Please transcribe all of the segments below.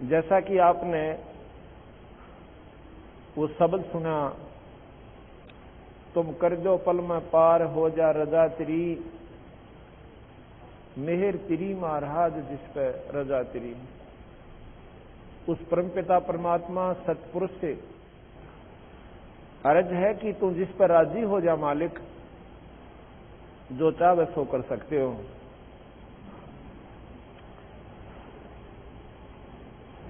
जैसा कि आपने वो शब्द सुना, तुम कर दो पल में पार हो जा रजा तेरी, मेहर तेरी महाराज जिस पे रजा तेरी। उस परमपिता परमात्मा सतपुरुष से अर्ज है कि तू जिस पर राजी हो जा मालिक, जो चाहे सो कर सकते हो।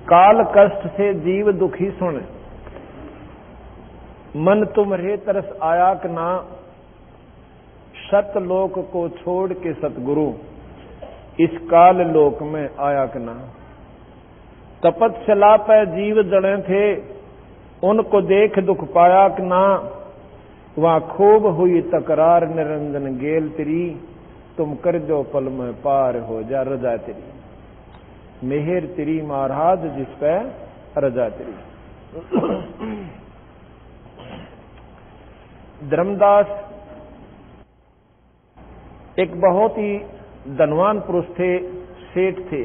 काल कष्ट से जीव दुखी सुन, मन तुम्हारे तरस आया कि ना, सतलोक को छोड़ के सतगुरु, इस काल लोक में आया कि ना। तपस्या पे जीव जड़े थे, उनको देख दुख पाया कि ना, वहां खूब हुई तकरार निरंजन गेल तेरी, तुम कर दो पल में पार हो जा रजा तेरी, मेहर तेरी महाराज जिस पे रजा तेरी। धर्मदास एक बहुत ही धनवान पुरुष थे, सेठ थे।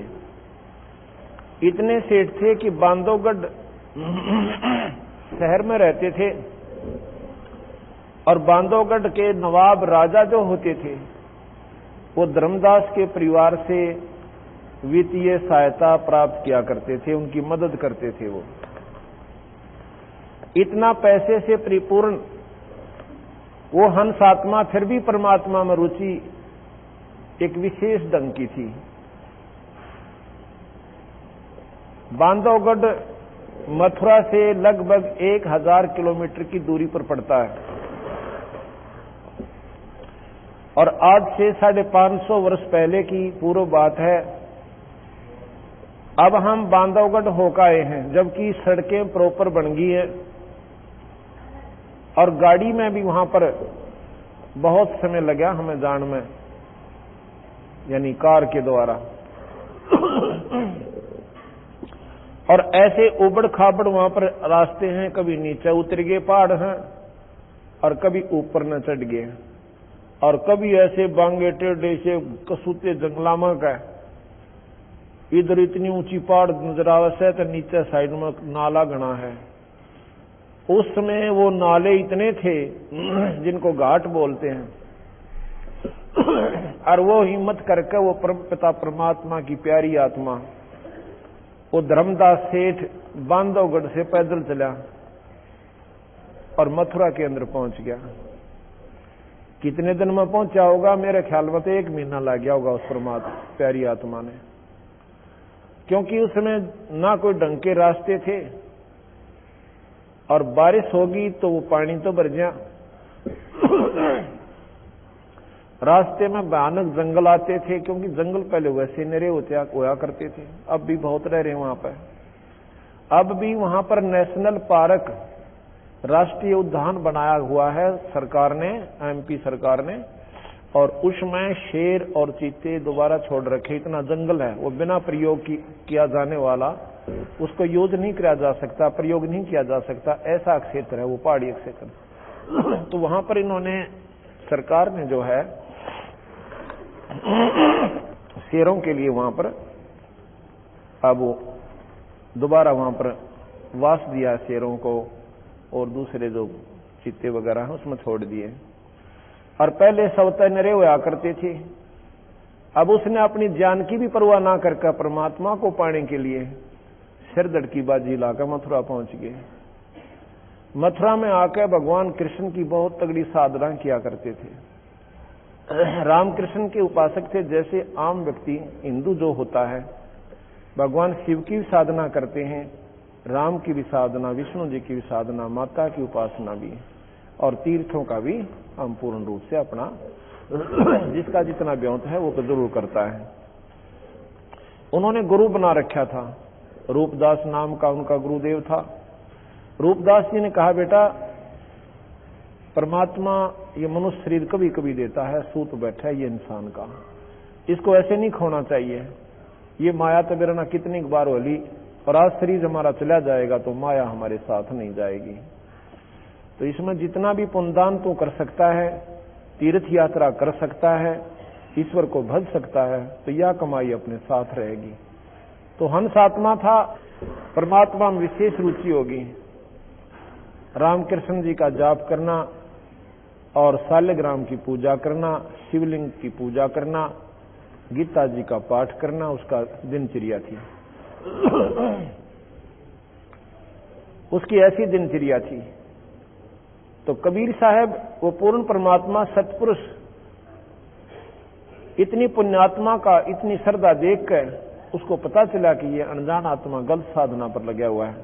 इतने सेठ थे कि बांधवगढ़ शहर में रहते थे और बांधवगढ़ के नवाब राजा जो होते थे वो धर्मदास के परिवार से वित्तीय सहायता प्राप्त किया करते थे, उनकी मदद करते थे। वो इतना पैसे से परिपूर्ण वो हंस आत्मा, फिर भी परमात्मा में रुचि एक विशेष ढंग की थी। बांधवगढ़ मथुरा से लगभग 1000 किलोमीटर की दूरी पर पड़ता है और आज से 550 वर्ष पहले की पूर्व बात है। अब हम बांधवगढ़ होकर आए हैं, जबकि सड़कें प्रॉपर बन गई है और गाड़ी में भी वहां पर बहुत समय लगा हमें जान में, यानी कार के द्वारा। और ऐसे उबड़ खाबड़ वहां पर रास्ते हैं, कभी नीचे उतर गए पहाड़ हैं और कभी ऊपर न चढ़ गए, और कभी ऐसे बांगे टेढ़े से कसूते जंगलामा का, इधर इतनी ऊंची पहाड़ नजर आवे से तो नीचे साइड में नाला घना है। उस समय वो नाले इतने थे जिनको घाट बोलते हैं, और वो हिम्मत करके वो परमपिता परमात्मा की प्यारी आत्मा वो धर्मदास सेठ बांधवगढ़ से पैदल चला और मथुरा के अंदर पहुंच गया। कितने दिन में पहुंचा होगा? मेरे ख्याल में तो 1 महीना लग गया होगा उस परमात्मा प्यारी आत्मा ने, क्योंकि उसमें ना कोई ढंग के रास्ते थे और बारिश होगी तो वो पानी तो भर गया। रास्ते में भयानक जंगल आते थे, क्योंकि जंगल पहले वैसे निरे होया करते थे, अब भी बहुत रह रहे वहां पर। अब भी वहां पर नेशनल पार्क, राष्ट्रीय उद्यान बनाया हुआ है सरकार ने, एमपी सरकार ने, और उसमें शेर और चीते दोबारा छोड़ रखे। इतना जंगल है, वो बिना प्रयोग किया जाने वाला, उसको यूज नहीं किया जा सकता, प्रयोग नहीं किया जा सकता, ऐसा क्षेत्र है वो, पहाड़ी क्षेत्र। तो वहां पर इन्होंने, सरकार ने जो है शेरों के लिए वहां पर अब दोबारा वहां पर वास दिया शेरों को, और दूसरे जो चीते वगैरह हैं उसमें छोड़ दिए। और पहले सवते नरे हुआ करते थे, अब उसने अपनी जान की भी परवाह ना करके परमात्मा को पाने के लिए सिरदर्द की बाजी लाकर मथुरा पहुंच गए। मथुरा में आकर भगवान कृष्ण की बहुत तगड़ी साधना किया करते थे। रामकृष्ण के उपासक थे। जैसे आम व्यक्ति हिंदू जो होता है, भगवान शिव की भी साधना करते हैं, राम की भी साधना, विष्णु जी की भी साधना, माता की उपासना भी, और तीर्थों का भी हम पूर्ण रूप से अपना जिसका जितना व्योत है वो तो जरूर करता है। उन्होंने गुरु बना रखा था, रूपदास नाम का उनका गुरुदेव था। रूपदास जी ने कहा, बेटा परमात्मा ये मनुष्य शरीर कभी कभी देता है, सूत बैठा है ये इंसान का, इसको ऐसे नहीं खोना चाहिए। ये माया तो मेरा ना कितनी बार होली, और आज शरीर हमारा चला जाएगा तो माया हमारे साथ नहीं जाएगी। तो इसमें जितना भी पुण्यदान तू कर सकता है, तीर्थ यात्रा कर सकता है, ईश्वर को भज सकता है, तो यह कमाई अपने साथ रहेगी। तो हंस आत्मा था, परमात्मा में विशेष रुचि होगी। रामकृष्ण जी का जाप करना और शालिग्राम की पूजा करना, शिवलिंग की पूजा करना, गीता जी का पाठ करना उसका दिनचर्या थी। उसकी ऐसी दिनचर्या थी। तो कबीर साहब वो पूर्ण परमात्मा सत्पुरुष इतनी पुण्यात्मा का इतनी श्रद्धा देखकर उसको पता चला कि ये अनजान आत्मा गलत साधना पर लगा हुआ है।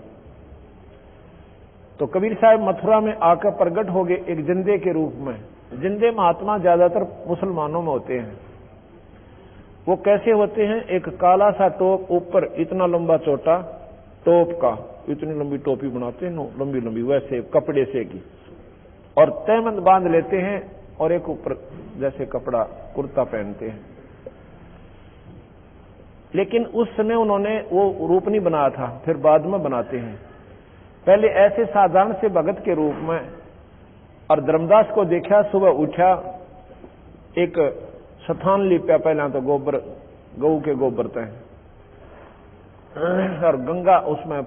तो कबीर साहब मथुरा में आकर प्रकट हो गए एक जिंदे के रूप में। जिंदे महात्मा ज्यादातर मुसलमानों में होते हैं। वो कैसे होते हैं? एक काला सा टोप, ऊपर इतना लंबा चौटा टोप का, इतनी लंबी टोपी बनाते हैं, लंबी लंबी वैसे कपड़े से की, और तहमंद बांध लेते हैं, और एक ऊपर जैसे कपड़ा कुर्ता पहनते हैं। लेकिन उस समय उन्होंने वो रूप नहीं बनाया था, फिर बाद में बनाते हैं। पहले ऐसे साधारण से भगत के रूप में। और धर्मदास को देखा, सुबह उठा, एक स्थान लिपया, पहला तो गोबर, गऊ के गोबर थे, और गंगा उसमें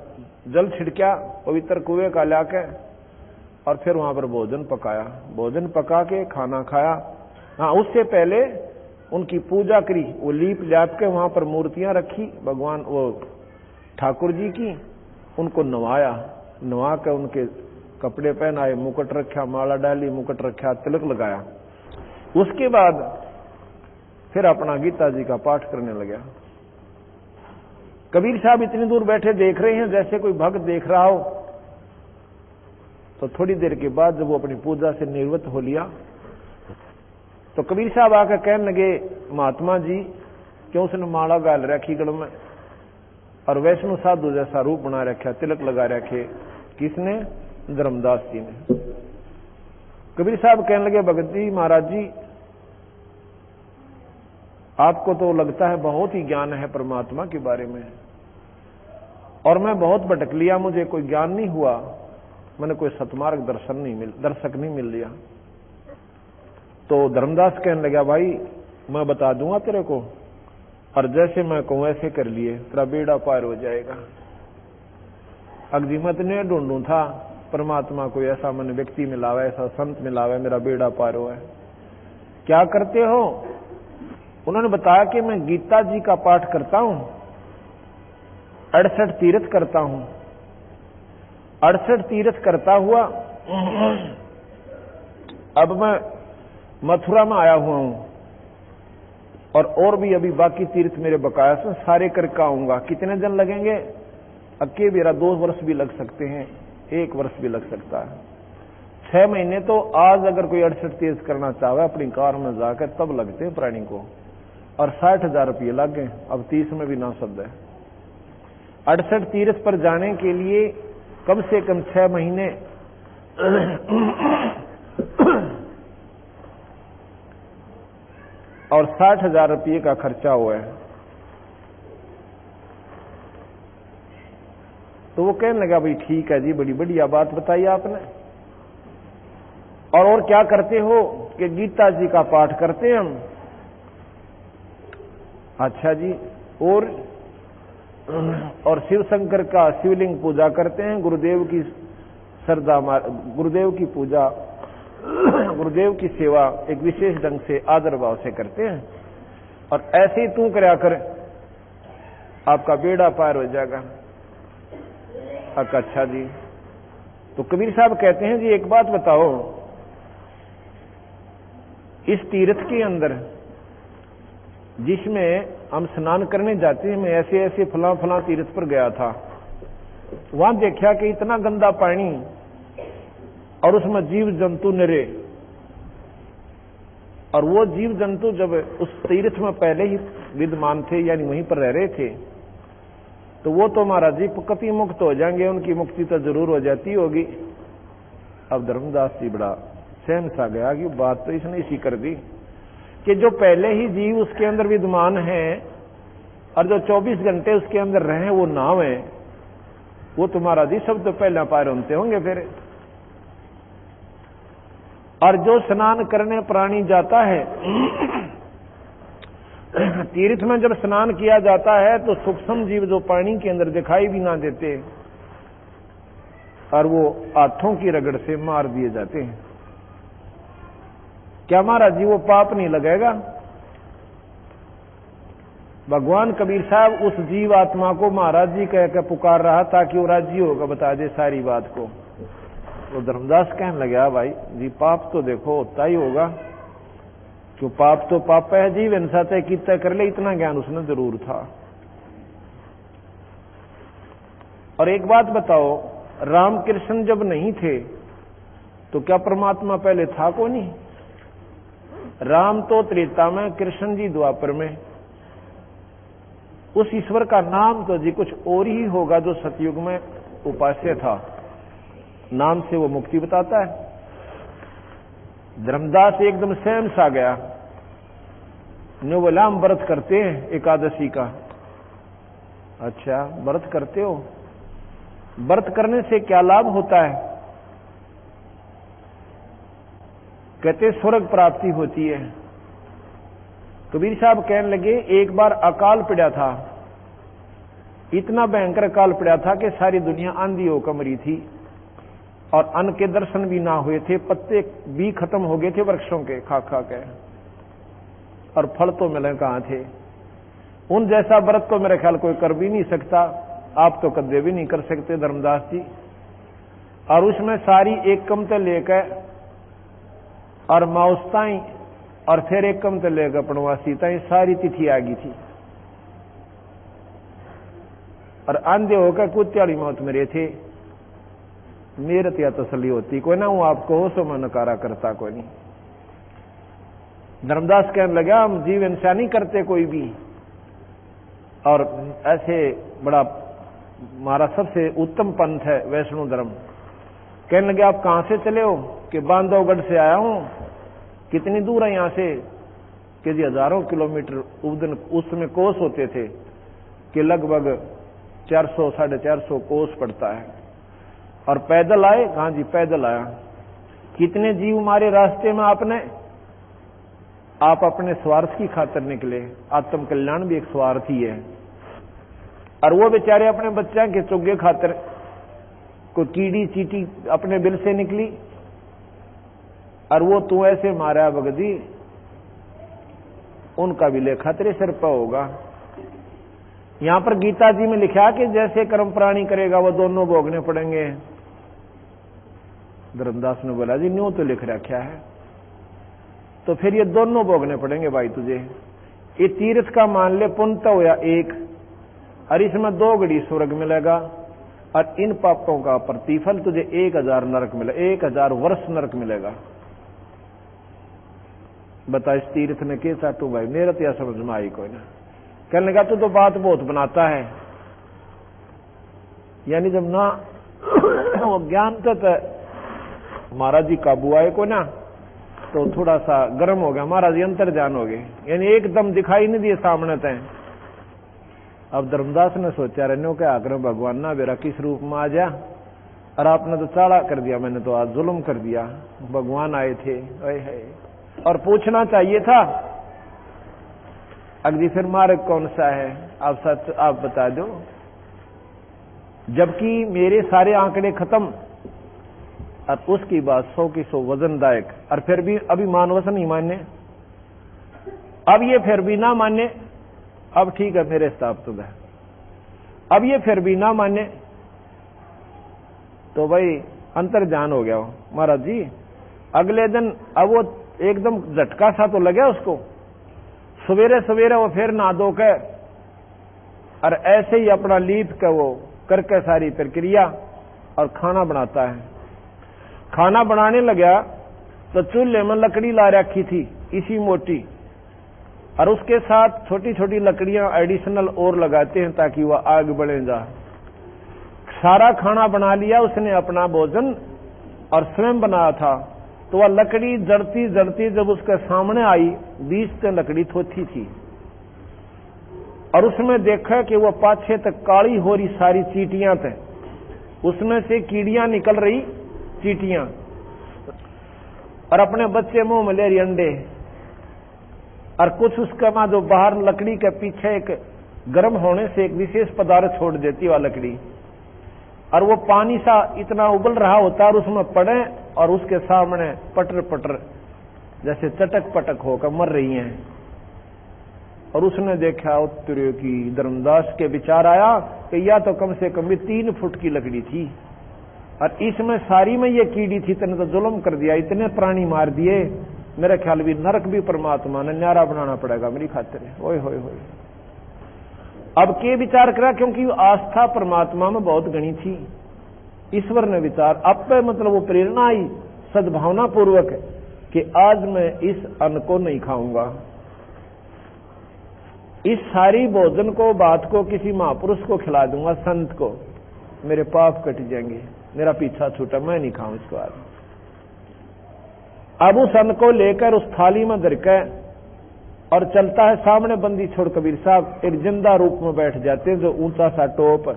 जल छिड़का पवित्र कुएं का लाके, और फिर वहां पर भोजन पकाया। भोजन पका के खाना खाया। हाँ, उससे पहले उनकी पूजा करी, वो लीप लाप के वहां पर मूर्तियां रखी भगवान वो ठाकुर जी की, उनको नवाया, नवा के उनके कपड़े पहनाए, मुकुट रखा, माला डाली, मुकुट रखा, तिलक लगाया। उसके बाद फिर अपना गीता जी का पाठ करने लगा। कबीर साहब इतनी दूर बैठे देख रहे हैं जैसे कोई भक्त देख रहा हो। तो थोड़ी देर के बाद जब वो अपनी पूजा से निवृत्त हो लिया, तो कबीर साहब आकर कहने लगे, महात्मा जी क्यों उसने माला गाल रखी गल में, और वैष्णव साधु जैसा रूप बना रखा, तिलक लगा रखे। किसने? धर्मदास जी ने। कबीर साहब कहने लगे, भगत जी महाराज जी, आपको तो लगता है बहुत ही ज्ञान है परमात्मा के बारे में, और मैं बहुत भटक लिया, मुझे कोई ज्ञान नहीं हुआ, मैंने कोई सतमार्ग दर्शक नहीं मिल लिया। तो धर्मदास कहने लगा, भाई मैं बता दूंगा तेरे को, और जैसे मैं कहूं ऐसे कर लिए, तेरा बेड़ा पार हो जाएगा। अग्निमत ने ढूंढू था परमात्मा कोई ऐसा मन व्यक्ति मिलावे, ऐसा संत मिलावे, मेरा बेड़ा पार हो है। क्या करते हो? उन्होंने बताया कि मैं गीता जी का पाठ करता हूं, 68 तीर्थ करता हूं, 68 तीर्थ करता हुआ अब मैं मथुरा में आया हुआ हूं, और भी अभी बाकी तीर्थ मेरे बकाया से सारे करके आऊंगा। कितने दिन लगेंगे? अक्के मेरा 2 वर्ष भी लग सकते हैं, 1 वर्ष भी लग सकता है, 6 महीने। तो आज अगर कोई 68 तीर्थ करना चाहे अपनी कार में जाकर तब लगते हैं प्राणी को, और 60,000 रुपये लग गए। अब 30 में भी ना शब्द है। 68 तीर्थ पर जाने के लिए कम से कम 6 महीने और 60,000 रुपये का खर्चा हुआ है। तो वो कहने लगा, भाई ठीक है जी, बड़ी बढ़िया बात बताई आपने, और क्या करते हो? कि गीता जी का पाठ करते हैं हम। अच्छा जी, और शिव शंकर का शिवलिंग पूजा करते हैं, गुरुदेव की श्रद्धा, गुरुदेव की पूजा, गुरुदेव की सेवा एक विशेष ढंग से आदर भाव से करते हैं, और ऐसे ही तू करया कर, आपका बेड़ा पार हो जाएगा। अच्छा जी। तो कबीर साहब कहते हैं, जी एक बात बताओ, इस तीर्थ के अंदर जिसमें हम स्नान करने जाते हैं, मैं ऐसे ऐसे फला तीर्थ पर गया था, वहां देखा कि इतना गंदा पानी, और उसमें जीव जंतु निरे, और वो जीव जंतु जब उस तीर्थ में पहले ही विद्यमान थे, यानी वहीं पर रह रहे थे, तो वो तो महाराज जी कति मुक्त हो जाएंगे, उनकी मुक्ति तो जरूर हो जाती होगी। अब धर्मदास जी बड़ा सहम सा गया कि बात तो इसने इसी कर दी कि जो पहले ही जीव उसके अंदर विद्यमान है, और जो 24 घंटे उसके अंदर रहे वो नाव है, वो तो महाराज जी सब तो पहले पार होते होंगे फिर। और जो स्नान करने प्राणी जाता है तीर्थ में जब स्नान किया जाता है तो सूक्ष्म जीव जो पानी के अंदर दिखाई भी ना देते और वो हाथों की रगड़ से मार दिए जाते हैं। क्या महाराज जी वो पाप नहीं लगेगा? भगवान कबीर साहब उस जीव आत्मा को महाराज जी कह के पुकार रहा ताकि वो राजी होगा बता दे सारी बात को। वो धर्मदास कहने लगा भाई जी पाप तो देखो होता ही होगा, क्यों पाप तो पाप है, जीव हिंसा तय की तय कर ले, इतना ज्ञान उसने जरूर था। और एक बात बताओ, रामकृष्ण जब नहीं थे तो क्या परमात्मा पहले था को नहीं? राम तो त्रेता में, कृष्ण जी द्वापर में। उस ईश्वर का नाम तो जी कुछ और ही होगा जो सतयुग में उपास्य था। नाम से वो मुक्ति बताता है। धर्मदास एकदम सहम सा गया। नो बोला हम व्रत करते हैं एकादशी का। अच्छा व्रत करते हो, व्रत करने से क्या लाभ होता है? कहते स्वर्ग प्राप्ति होती है। कबीर साहब कहने लगे एक बार अकाल पड़ा था, इतना भयंकर अकाल पड़ा था कि सारी दुनिया आंधी होकर मरी थी और अन्न के दर्शन भी ना हुए थे, पत्ते भी खत्म हो गए थे वृक्षों के खा खा के, और फल तो मिले कहां थे। उन जैसा व्रत तो मेरे ख्याल कोई कर भी नहीं सकता, आप तो कदे भी नहीं कर सकते धर्मदास जी। और उसमें सारी एक कमते लेकर और माउसताई और फिर एक कमते लेकर पणवासी ताई सारी तिथि आ गई थी और आंधे होकर कुत्याड़ी मौत मरे थे। मेरे तो तसली होती कोई ना, हूं आपको हो सो मैं नकारा करता कोई नहीं। धर्मदास कहने लगा हम जीव हिंसा नहीं करते कोई भी, और ऐसे बड़ा हमारा सबसे उत्तम पंथ है वैष्णो धर्म। कहने लगे आप कहां से चले हो? कि बांधवगढ़ से आया हूं। कितनी दूर है यहां से? कि जी हजारों किलोमीटर। उस समय कोस होते थे कि लगभग 400 450 कोस पड़ता है। और पैदल आए? कहां जी पैदल आया। कितने जीव मारे रास्ते में आपने? आप अपने स्वार्थ की खातिर निकले। आत्म कल्याण भी एक स्वार्थ ही है। और वो बेचारे अपने बच्चा के चुग्गे खातिर, कोई कीड़ी चीटी अपने बिल से निकली और वो तू ऐसे मारा भगदी, उनका भी लेखा तेरे सिर पर होगा। यहां पर गीता जी में लिखा कि जैसे कर्म प्राणी करेगा वो दोनों भोगने पड़ेंगे। धर्मदास ने बोला जी न्यू तो लिख रखा है, तो फिर ये दोनों भोगने पड़ेंगे भाई तुझे। ये तीर्थ का मान ले पुण्य तो होया एक, और इसमें 2 घड़ी स्वर्ग मिलेगा, और इन पापों का प्रतिफल तुझे 1000 नरक मिलेगा, 1000 वर्ष नरक मिलेगा। बता इस तीर्थ ने के चाटू भाई, मेरा तो यह समझ में आई कोई ना। कहने लगा तू तो बात बहुत बनाता है, यानी जब ना वो ज्ञान तक महाराज जी काबू आए को ना, तो थोड़ा सा गर्म हो गया महाराज जी, अंतर जान हो गए, यानी एकदम दिखाई नहीं दिए सामने तय। अब धर्मदास ने सोचा रहने के आकर भगवान ना मेरा किस रूप में आ जा, और आपने तो चाड़ा कर दिया, मैंने तो आज जुल्म कर दिया। भगवान आए थे और पूछना चाहिए था अगली फिर मार्ग कौन सा है, आप सच आप बता दो। जबकि मेरे सारे आंकड़े खत्म और उसकी बात 100 की 100 वजनदायक, और फिर भी अभी मानवसन नहीं माने। अब ये फिर भी ना माने, अब ठीक है मेरे हिसाब तो है, अब ये फिर भी ना माने तो भाई अंतर जान हो गया महाराज जी। अगले दिन अब वो एकदम झटका सा तो लगा उसको, सवेरे सवेरे वो फिर नहा धो के और ऐसे ही अपना लीप के वो करके सारी प्रक्रिया और खाना बनाता है। खाना बनाने लगा तो चूल्हे में लकड़ी ला रखी थी इसी मोटी, और उसके साथ छोटी छोटी लकड़ियां एडिशनल और लगाते हैं ताकि वह आग बढ़े जा। सारा खाना बना लिया उसने अपना भोजन और स्वयं बनाया था, तो वह लकड़ी जड़ती जड़ती जब उसके सामने आई, बीच से लकड़ी थोथी थी, और उसमें देखा कि वह पाछे तक काली हो रही सारी चीटियां थे, उसमें से कीड़ियां निकल रही चीटियां, और अपने बच्चे मुंह में ले रही अंडे। और कुछ उसका वहां जो बाहर लकड़ी के पीछे एक गर्म होने से एक विशेष पदार्थ छोड़ देती है वह लकड़ी, और वो पानी सा इतना उबल रहा होता है और उसमें पड़े और उसके सामने पटर पटर जैसे चटक पटक होकर मर रही हैं। और उसने देखा उत्तरे की धर्मदास के विचार आया कि यह तो कम से कम भी 3 फुट की लकड़ी थी और इसमें सारी में ये कीड़ी थी, तने तो जुल्म कर दिया, इतने प्राणी मार दिए, मेरे ख्याल भी नरक भी परमात्मा ने न्यारा बनाना पड़ेगा मेरी खातिर। होए होए होए। अब के विचार करा, क्योंकि आस्था परमात्मा में बहुत गणी थी। ईश्वर ने विचार अब पे मतलब वो प्रेरणा आई सद्भावना पूर्वक कि आज मैं इस अन्न को नहीं खाऊंगा, इस सारी भोजन को बात को किसी महापुरुष को खिला दूंगा, संत को, मेरे पाप कट जाएंगे, मेरा पीछा छूटा, मैं नहीं खाऊं इसको आज। अब उस अन्न को लेकर उस थाली में धरकर और चलता है सामने बंदी छोड़ कबीर साहब एक जिंदा रूप में बैठ जाते हैं, जो ऊंचा सा टोप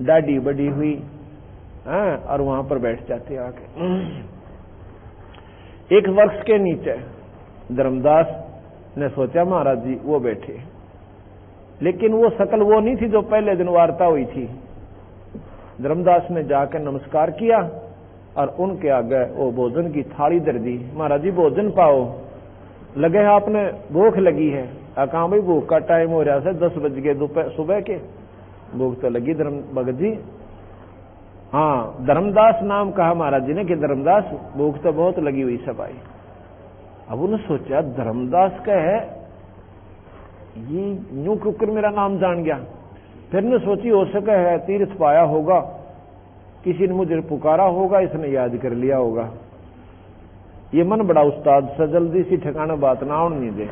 दाढ़ी बड़ी हुई और वहां पर बैठ जाते आके। एक वृक्ष के नीचे धर्मदास ने सोचा महाराज जी वो बैठे, लेकिन वो शकल वो नहीं थी जो पहले दिन वार्ता हुई थी। धर्मदास ने जाकर नमस्कार किया और उनके आगे वो भोजन की थाली धर दी। महाराज जी भोजन पाओ, लगे आपने भूख लगी है। कहाँ भाई भूख का टाइम हो रहा है, 10 बज गए दोपहर सुबह के, भूख तो लगी धर्म भगत जी। हाँ धर्मदास नाम कहा महाराज जी ने कि धर्मदास भूख तो बहुत लगी हुई सब आई। अब उन्होंने सोचा धर्मदास का है ये यूं क्यों मेरा नाम जान गया। फिर ने सोची हो सके है तीर्थ पाया होगा, किसी ने मुझे पुकारा होगा, इसने याद कर लिया होगा। ये मन बड़ा उस्ताद से जल्दी सी ठिकाना बात ना आने नहीं दे।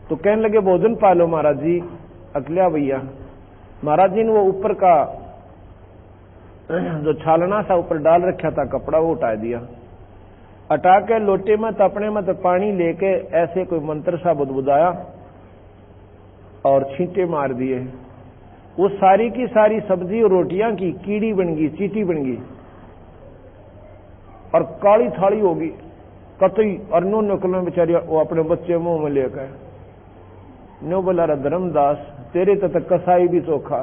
तो कहने लगे भोजन पालो महाराज जी। अकलिया भैया महाराज जी ने वो ऊपर का जो छालना सा ऊपर डाल रखा था कपड़ा वो उठा दिया, हटा के लोटे में तपने में तो पानी लेके ऐसे कोई मंत्र सा बुदबुदाया और छींटे मार दिए। वो सारी की सारी सब्जी और रोटियां की कीड़ी बन गई, चीटी बन गई और काली थाली होगी कतई। और नो निकल बेचारी वो अपने बच्चे मुंह में लेकर नो बोला धर्मदास तेरे तक कसाई भी चोखा,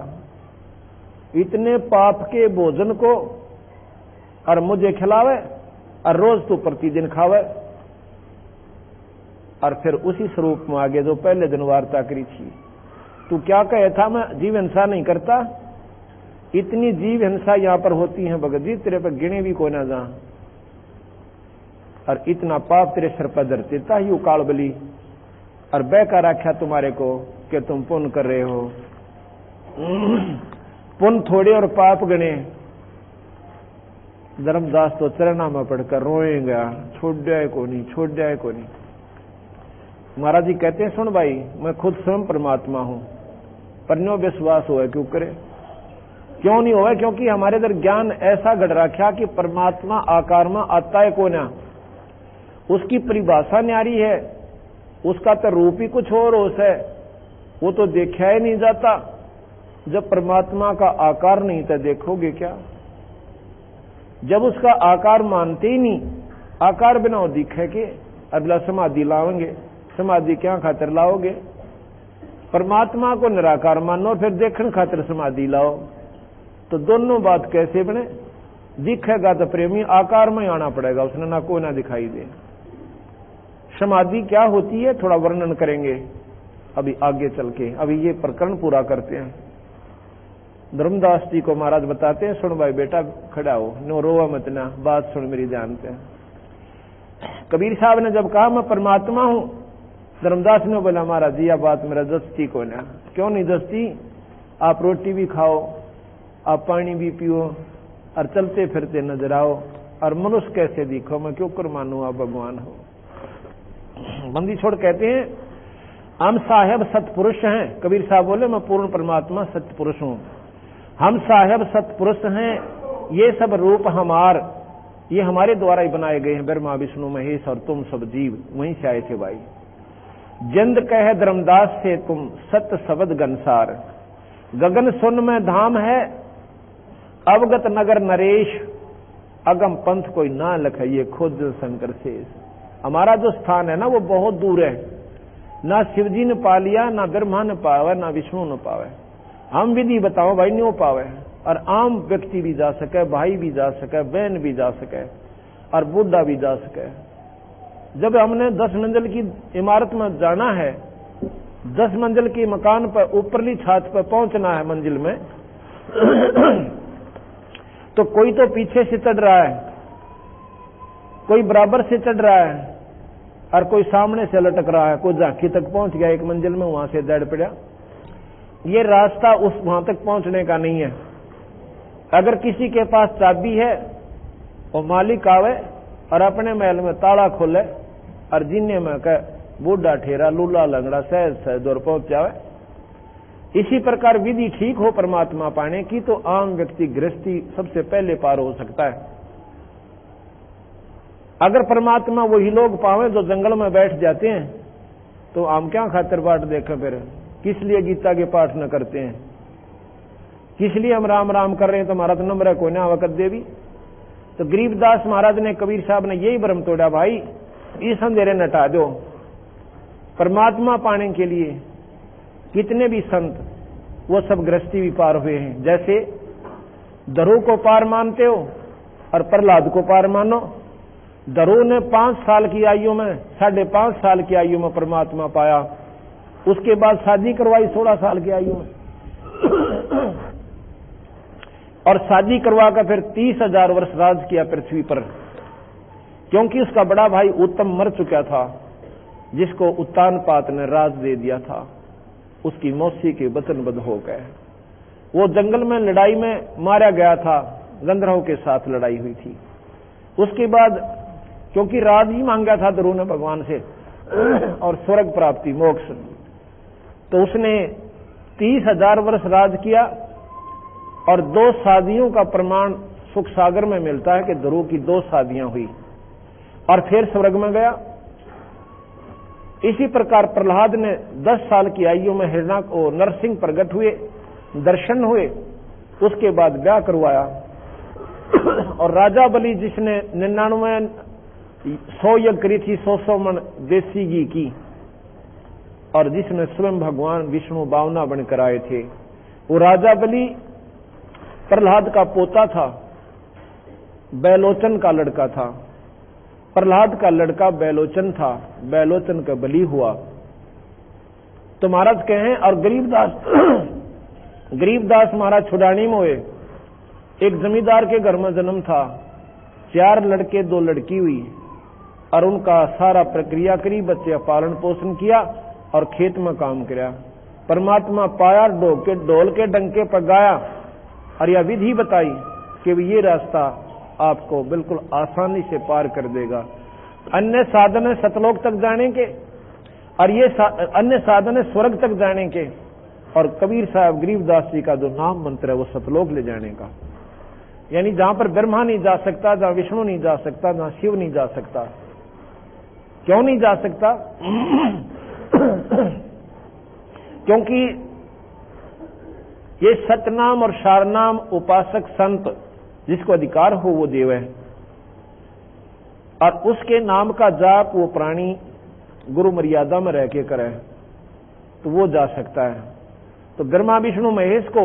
इतने पाप के भोजन को और मुझे खिलावे और रोज तू प्रतिदिन खावे। और फिर उसी स्वरूप में आगे जो पहले दिन वार्ता करी थी, तू क्या कहे था मैं जीव हिंसा नहीं करता, इतनी जीव हिंसा यहां पर होती है भगत जी तेरे पर गिने भी कोई ना जा, और इतना पाप तेरे सर पर धरते था ही काल बली, और बैका रखा तुम्हारे को कि तुम पुण्य कर रहे हो, पुण्य थोड़े और पाप गणे। धर्मदास तो चरणा में पढ़कर रोएगा, छोड़ जाए को नहीं, छोड़ जाए को नहीं। महाराज जी कहते हैं सुन भाई मैं खुद स्वयं परमात्मा हूं, पर न्यो विश्वास हुआ क्यों करे, क्यों नहीं हुआ, क्योंकि हमारे अंदर ज्ञान ऐसा गढ़ रखा कि परमात्मा आकार में आता है को ना, उसकी परिभाषा न्यारी है, उसका तो रूप ही कुछ और है, वो तो देखा ही नहीं जाता। जब परमात्मा का आकार नहीं तो देखोगे क्या, जब उसका आकार मानते ही नहीं, आकार बिना दिखे के अगला समाधि लाओगे, समाधि क्या खातिर लाओगे, परमात्मा को निराकार मानो फिर देखने खातिर समाधि लाओ, तो दोनों बात कैसे बने, दिखेगा तो प्रेमी आकार में आना पड़ेगा, उसने ना कोई ना दिखाई दे। समाधि क्या होती है थोड़ा वर्णन करेंगे अभी आगे चल के, अभी ये प्रकरण पूरा करते हैं। धर्मदास जी को महाराज बताते हैं सुन भाई बेटा खड़ा हो, नो रोवा मत ना, बात सुन मेरी ध्यान पे। कबीर साहब ने जब कहा मैं परमात्मा हूं, धर्मदास ने बोला महाराज जी यह बात मेरा दस्ती को ना, क्यों नहीं दस्ती, आप रोटी भी खाओ, आप पानी भी पियो और चलते फिरते नजर आओ, और मनुष्य कैसे दिखो, मैं क्यों कर मानू आप भगवान हो। बंदी छोड़ कहते हैं हम साहेब सतपुरुष हैं, कबीर साहब बोले मैं पूर्ण परमात्मा सतपुरुष हूं, हम साहेब सतपुरुष हैं, ये सब रूप ये हमारे द्वारा ही बनाए गए हैं, ब्रह्मा विष्णु महेश और तुम सब जीव वहीं से आए थे भाई। जिंद कहे धर्मदास से तुम सत्य शब्द गनसार, गगन सुन में धाम है अवगत नगर नरेश, अगम पंथ कोई ना लख ये खुद शंकर शेष। हमारा जो स्थान है ना वो बहुत दूर है, ना शिवजी ने पा लिया, ना ब्रह्मा ने पावे, ना विष्णु ने पावे। हम विधि बताओ भाई नहीं हो पावे, और आम व्यक्ति भी जा सके, भाई भी जा सके, बहन भी जा सके, और बूढ़ा भी जा सके। जब हमने 10 मंजिल की इमारत में जाना है, 10 मंजिल के मकान पर ऊपरली छत पर पहुंचना है मंजिल में, तो कोई तो पीछे से चढ़ रहा है, कोई बराबर से चढ़ रहा है, और कोई सामने से लटक रहा है। कोई झांकी तक पहुंच गया एक मंजिल में, वहां से दड़ पड़ा। ये रास्ता उस वहां तक पहुंचने का नहीं है। अगर किसी के पास चाबी है और मालिक आवे और अपने महल में ताला खोले और जीने में कह बूढ़ा ठेरा लूला लंगड़ा सहज सहज और पहुंच जावे। इसी प्रकार विधि ठीक हो परमात्मा पाने की तो आम व्यक्ति गृहस्थी सबसे पहले पार हो सकता है। अगर परमात्मा वही लोग पावे जो जंगल में बैठ जाते हैं, तो हम क्या खातिर पाठ देखें? फिर किस लिए गीता के पाठ न करते हैं? किस लिए हम राम राम कर रहे हैं? तो हमारा तो नंबर है कोई ना वक़्त देवी। तो गरीबदास महाराज ने, कबीर साहब ने यही भ्रम तोड़ा, भाई इस अंधेरे न हटा दो। परमात्मा पाने के लिए कितने भी संत वो सब गृहस्थी भी पार हुए हैं। जैसे दरो को पार मानते हो और प्रहलाद को पार मानो। दरो ने 5 साल की आयु में, 5.5 साल की आयु में परमात्मा पाया। उसके बाद शादी करवाई 16 साल की आयु में, और शादी करवा कर फिर 30,000 वर्ष राज किया पृथ्वी पर, क्योंकि उसका बड़ा भाई उत्तम मर चुका था, जिसको उत्तानपाद ने राज दे दिया था। उसकी मौसी के वचनबद्ध हो गए। वो जंगल में लड़ाई में मारा गया था, गंधर्वों के साथ लड़ाई हुई थी। उसके बाद क्योंकि राज ही मांगा था दरो ने भगवान से और स्वर्ग प्राप्ति मोक्ष, तो उसने 30,000 वर्ष राज किया। और 2 शादियों का प्रमाण सुख सागर में मिलता है कि दरो की 2 शादियां हुई और फिर स्वर्ग में गया। इसी प्रकार प्रहलाद ने 10 साल की आयु में हिरण्यक और नरसिंह प्रकट हुए, दर्शन हुए, उसके बाद ब्याह करवाया। और राजा बलि जिसने 100 यज्ञ करी थी, 100 मन देसी घी की, और जिसने स्वयं भगवान विष्णु बावना बनकर आए थे, वो राजा बलि प्रहलाद का पोता था, बैलोचन का लड़का था। प्रहलाद का लड़का बैलोचन था, बैलोचन का बलि हुआ। तो महाराज कहें, और गरीबदास महाराज छुड़ानी में हुए। एक जमींदार के घर में जन्म था, 4 लड़के 2 लड़की हुई, और उनका सारा प्रक्रिया करी, बच्चे पालन पोषण किया और खेत में काम किया। परमात्मा पाया, ढोल के डंके पर गाया और यह विधि बताई कि ये रास्ता आपको बिल्कुल आसानी से पार कर देगा। अन्य साधन है सतलोक तक जाने के, और ये अन्य साधन है स्वर्ग तक जाने के। और कबीर साहब गरीबदास जी का जो नाम मंत्र है वो सतलोक ले जाने का, यानी जहां पर ब्रह्मा नहीं जा सकता, जहां विष्णु नहीं जा सकता, जहां शिव नहीं जा सकता। क्यों नहीं जा सकता? क्योंकि ये सतनाम और सारनाम उपासक संत जिसको अधिकार हो वो देव है, और उसके नाम का जाप वो प्राणी गुरु मर्यादा में रह के करे तो वो जा सकता है। तो ब्रह्मा विष्णु महेश को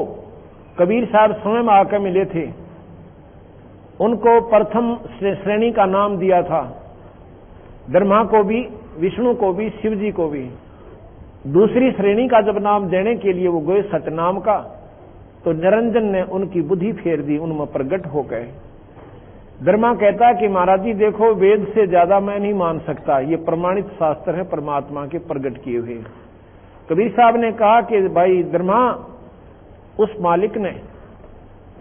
कबीर साहब स्वयं आकर मिले थे, उनको प्रथम श्रेणी का नाम दिया था, ब्रह्मा को भी, विष्णु को भी, शिव जी को भी। दूसरी श्रेणी का जब नाम देने के लिए वो गए सतनाम का, तो निरंजन ने उनकी बुद्धि फेर दी, उनमें प्रगट हो गए। ब्रह्मा कहता है कि महाराज जी देखो, वेद से ज्यादा मैं नहीं मान सकता, ये प्रमाणित शास्त्र है परमात्मा के प्रगट किए हुए। कबीर साहब ने कहा कि भाई ब्रह्मा, उस मालिक ने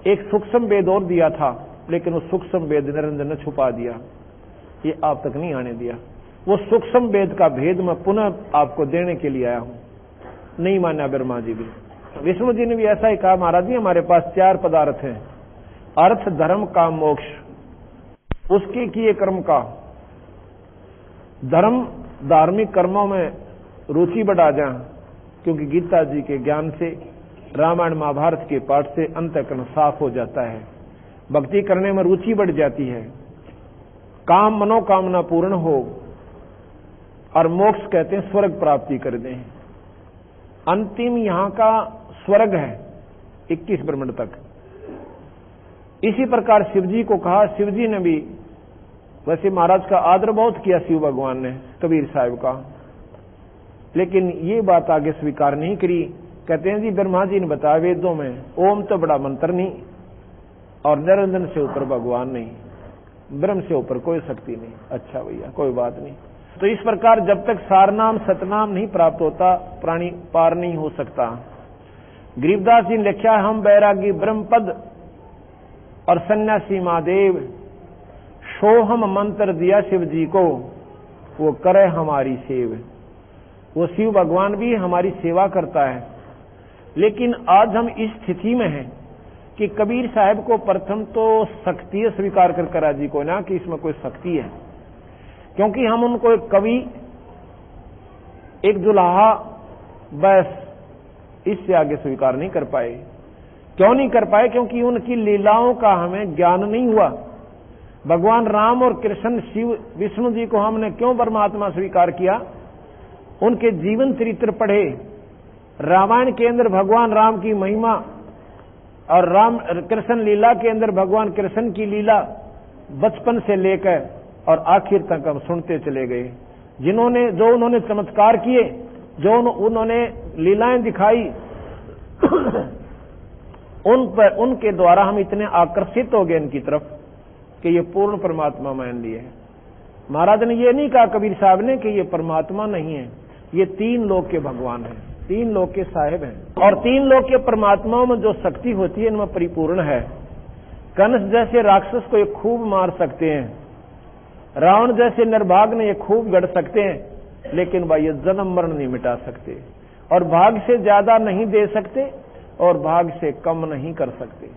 एक सूक्ष्म वेद और दिया था, लेकिन उस सूक्ष्म वेद निरंजन ने छुपा दिया, ये आप तक नहीं आने दिया। वो सूक्ष्म वेद का भेद मैं पुनः आपको देने के लिए आया हूं। नहीं माना ब्रह्मा जी भी। विष्णु जी ने भी ऐसा ही कहा, महाराज जी हमारे पास 4 पदार्थ हैं, अर्थ धर्म काम मोक्ष, उसके किए कर्म का। धर्म धार्मिक कर्मों में रुचि बढ़ा जा, क्योंकि गीता जी के ज्ञान से, रामायण महाभारत के पाठ से अंतःकरण साफ हो जाता है, भक्ति करने में रुचि बढ़ जाती है। काम मनोकामना पूर्ण हो, और मोक्ष कहते हैं स्वर्ग प्राप्ति कर दें। अंतिम यहां का स्वर्ग है 21 ब्रह्मांड तक। इसी प्रकार शिव जी को कहा, शिव जी ने भी वैसे महाराज का आदर बहुत किया शिव भगवान ने कबीर साहब का, लेकिन ये बात आगे स्वीकार नहीं करी। कहते हैं जी ब्रह्मा जी ने बताया वेदों में ओम तो बड़ा मंत्र नहीं और निरंजन से ऊपर भगवान नहीं, ब्रह्म से ऊपर कोई शक्ति नहीं। अच्छा भैया कोई बात नहीं। तो इस प्रकार जब तक सारनाम सतनाम नहीं प्राप्त होता प्राणी पार नहीं हो सकता। गरीबदास जी ने लिखा, हम बैरागी ब्रह्म पद और सन्यासी महादेव, सोहम मंत्र दिया शिव जी को, वो करे हमारी सेव। वो शिव भगवान भी हमारी सेवा करता है। लेकिन आज हम इस स्थिति में हैं कि कबीर साहब को प्रथम तो शक्ति स्वीकार कर करा जी को ना कि इसमें कोई शक्ति है, क्योंकि हम उनको एक कवि, एक दुल्हा, बस इससे आगे स्वीकार नहीं कर पाए। क्यों नहीं कर पाए? क्योंकि उनकी लीलाओं का हमें ज्ञान नहीं हुआ। भगवान राम और कृष्ण शिव विष्णु जी को हमने क्यों परमात्मा स्वीकार किया? उनके जीवन चरित्र पढ़े, रामायण के अंदर भगवान राम की महिमा और राम कृष्ण लीला के अंदर भगवान कृष्ण की लीला बचपन से लेकर और आखिर तक हम सुनते चले गए। जो उन्होंने चमत्कार किए, जो उन्होंने लीलाएं दिखाई, उनके द्वारा हम इतने आकर्षित हो गए इनकी तरफ कि ये पूर्ण परमात्मा मान लिए। महाराज ने ये नहीं कहा कबीर साहब ने कि ये परमात्मा नहीं है, ये 3 लोक के भगवान हैं, 3 लोक के साहिब हैं। और 3 लोक के परमात्माओं में जो शक्ति होती है इनमें परिपूर्ण है। कंस जैसे राक्षस को ये खूब मार सकते हैं, रावण जैसे निर्भाग ने ये खूब गढ़ सकते हैं, लेकिन भाई ये जन्म मरण नहीं मिटा सकते, और भाग से ज्यादा नहीं दे सकते और भाग से कम नहीं कर सकते।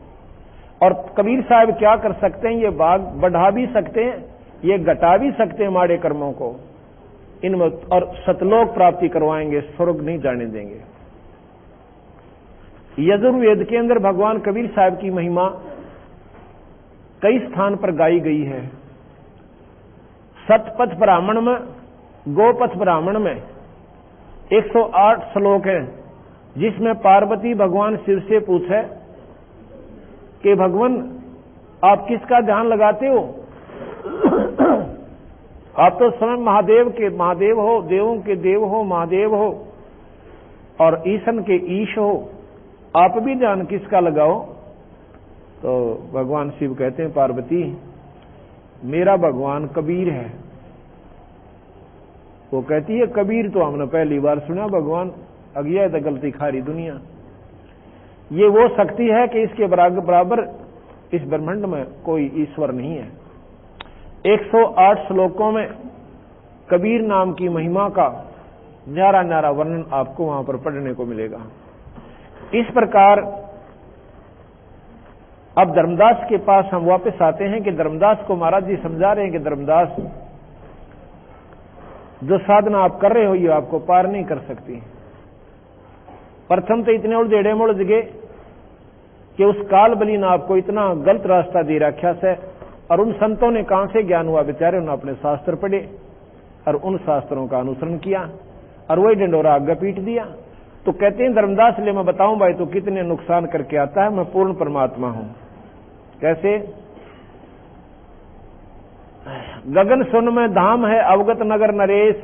और कबीर साहब क्या कर सकते हैं? ये भाग बढ़ा भी सकते हैं, ये घटा भी सकते हैं माड़े कर्मों को इनमें, और सतलोक प्राप्ति करवाएंगे, स्वर्ग नहीं जाने देंगे। यजुर्वेद के अंदर भगवान कबीर साहब की महिमा कई स्थान पर गाई गई है। सतपथ ब्राह्मण में, गोपथ ब्राह्मण में 108 श्लोक है, जिसमें पार्वती भगवान शिव से पूछे कि भगवान आप किसका ध्यान लगाते हो? आप तो स्वयं महादेव हो, देवों के देव हो, महादेव हो और ईशन के ईश हो, आप भी ध्यान किसका लगाओ? तो भगवान शिव कहते हैं पार्वती मेरा भगवान कबीर है। वो कहती है कबीर तो हमने पहली बार सुना भगवान, अज्ञात गलती खारी दुनिया। ये वो शक्ति है कि इसके बराबर इस ब्रह्मांड में कोई ईश्वर नहीं है। 108 श्लोकों में कबीर नाम की महिमा का न्यारा न्यारा वर्णन आपको वहां पर पढ़ने को मिलेगा। इस प्रकार अब धर्मदास के पास हम वापस आते हैं कि धर्मदास को महाराज जी समझा रहे हैं कि धर्मदास जो साधना आप कर रहे हो ये आपको पार नहीं कर सकती। प्रथम तो इतने उलझेड़े मुलझ गए कि उस काल बली ने आपको इतना गलत रास्ता दे रखा है, और उन संतों ने कहां से ज्ञान हुआ? बेचारे उन्होंने अपने शास्त्र पढ़े और उन शास्त्रों का अनुसरण किया और वही डंडोरा आगे पीट दिया। तो कहते हैं धर्मदास ले मैं बताऊं भाई तो कितने नुकसान करके आता है, मैं पूर्ण परमात्मा हूं। कैसे? गगन सुन में धाम है अवगत नगर नरेश,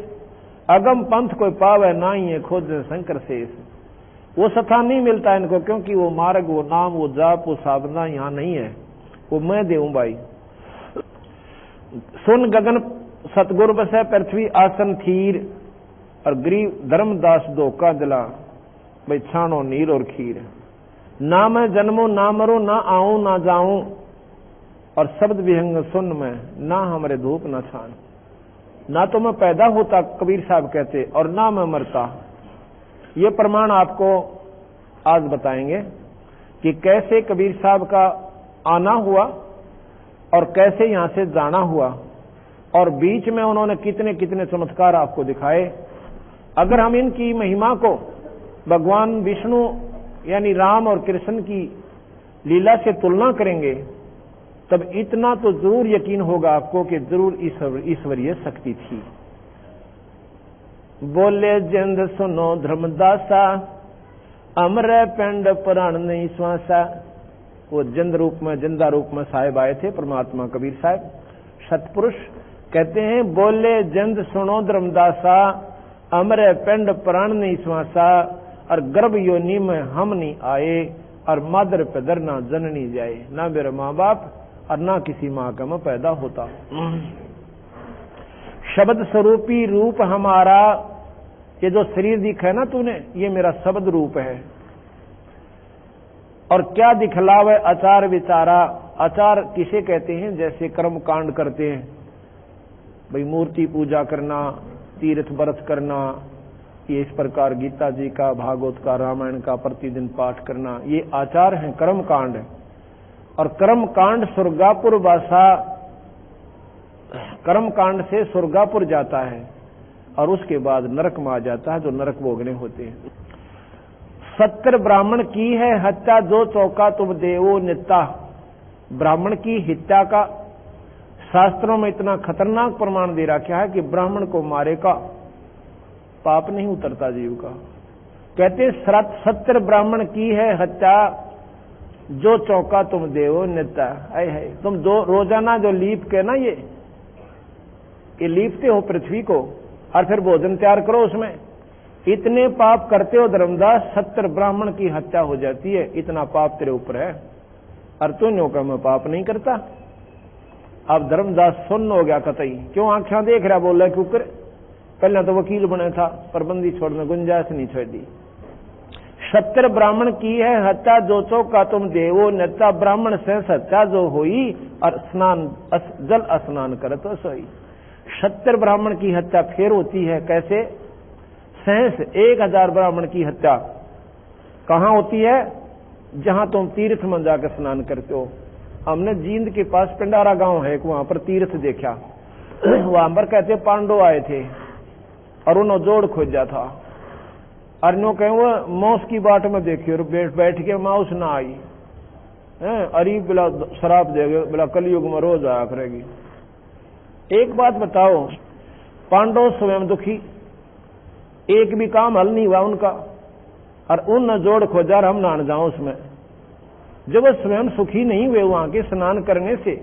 अगम पंथ कोई पाव है ना ही है खोज शंकर शेष। वो स्थान नहीं मिलता इनको, क्योंकि वो मार्ग, वो नाम, वो जाप, वो साधना यहां नहीं है। वो मैं देऊं भाई। सुन गगन सतगुरु बसे पृथ्वी आसन थीर, और गरीब धर्मदास धोखा दिला भाई छानो नीर और खीर। ना मैं जन्मो ना मरो, ना आऊं ना जाऊं, और शब्द विहंग सुन में ना हमारे धूप ना छान। ना तो मैं पैदा होता कबीर साहब कहते, और ना मैं मरता। ये प्रमाण आपको आज बताएंगे कि कैसे कबीर साहब का आना हुआ और कैसे यहां से जाना हुआ, और बीच में उन्होंने कितने कितने चमत्कार आपको दिखाए। अगर हम इनकी महिमा को भगवान विष्णु यानी राम और कृष्ण की लीला से तुलना करेंगे तब इतना तो जरूर यकीन होगा आपको कि जरूर ईश्वरीय शक्ति थी। बोले जिंद सुनो धर्मदासा, अमर पिंड प्राण नहीं श्वासा। वो जिंद रूप में, जिंदा रूप में साहिब आए थे परमात्मा कबीर साहब सतपुरुष। कहते हैं बोले जिंद सुनो धर्मदासा, अमर पिंड प्राण नहीं श्वासा। और गर्भ योनि में हम नहीं आए, और मादर पिदर ना जननी जाए। ना मेरे माँ बाप और ना किसी माँ का मैं पैदा होता। शब्द स्वरूपी रूप हमारा, ये जो शरीर दिखा है ना तूने, ये मेरा शब्द रूप है। और क्या दिखलावे आचार विचारा। आचार किसे कहते हैं? जैसे कर्म कांड करते हैं भाई, मूर्ति पूजा करना, तीर्थ व्रत करना, ये इस प्रकार गीता जी का, भागवत का, रामायण का प्रतिदिन पाठ करना, ये आचार हैं, कर्म कांड है। और कर्म कांड स्वर्गापुर वासा, कर्म कांड से स्वर्गापुर जाता है और उसके बाद नरक में आ जाता है, जो नरक भोगने होते हैं। 70 ब्राह्मण की है हत्या, जो चौका तुम देवो नित्ता। ब्राह्मण की हत्या का शास्त्रों में इतना खतरनाक प्रमाण दे रखा है कि ब्राह्मण को मारे का पाप नहीं उतरता जीव का। कहते 70 ब्राह्मण की है हत्या, जो चौका तुम देवो नित्ता। है तुम दो रोजाना जो लीप के ना, ये लीपते हो पृथ्वी को और फिर भोजन तैयार करो उसमें, इतने पाप करते हो धर्मदास, 70 ब्राह्मण की हत्या हो जाती है, इतना पाप तेरे ऊपर है। और तू न्यों का मैं पाप नहीं करता। अब धर्मदास सुन्न हो गया कतई, क्यों आंखियां देख रहा, बोल रहा क्यों कर। पहले तो वकील बने था, पर बंदी छोड़ने गुंजाइश नहीं छोड़ दी। 70 ब्राह्मण की है हत्या, जो चौका तुम देवो नित्ता। ब्राह्मण से हत्या जो हुई, और स्नान जल स्नान कर तो सोई। 70 ब्राह्मण की हत्या फिर होती है, कैसे? सहस 1000 ब्राह्मण की हत्या कहां होती है? जहां तुम तीर्थ में जाकर स्नान करते हो। हमने जींद के पास पिंडारा गांव है, वहां पर तीर्थ देखा। वहां पर कहते पांडव आए थे और उन्होंने जोड़ खोजा था, और नो कहे वो मौस की बाट में देखी, और बैठ के माउस ना आई है, अरे बिला शराब देगे, बिला कलयुग में रोज आया करेगी। एक बात बताओ, पांडव स्वयं दुखी, एक भी काम हल नहीं हुआ उनका, और उन जोड़ खोजा हम नान जाओ उसमें। जब वो स्वयं सुखी नहीं हुए वहां के स्नान करने से,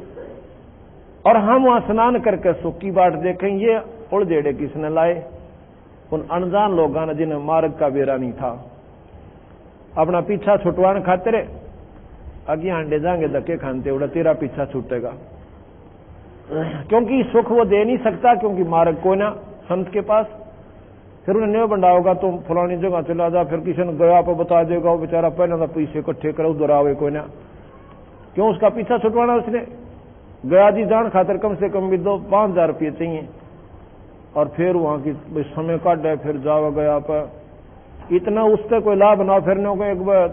और हम वहां स्नान करके सुख की बाट देखें, ये उड़देड़े किसने लाए? उन अनजान लोगों ने, जिन्हें मार्ग का बेरा नहीं था। अपना पीछा छुटवाने खातिर आगे हांडे जाएंगे, धक्के खानते उड़ा तेरा पीछा छूटेगा, क्योंकि सुख वो दे नहीं सकता, क्योंकि मार्ग को ना संत के पास। फिर उन्हें न्यो बंडा होगा, तुम फलानी जगह चला जा, फिर किसी ने गया पर बता देगा, वो बेचारा पहले तो पैसे इकट्ठे करो, दोहरावे कोई ना, क्यों उसका पीछा छुटवाना उसने? गया जी जान खातिर कम से कम भी 5,000 रुपये चाहिए, और फिर वहां की समय काट है, फिर जाओ गया पर इतना उससे कोई लाभ ना। फिर को एक बार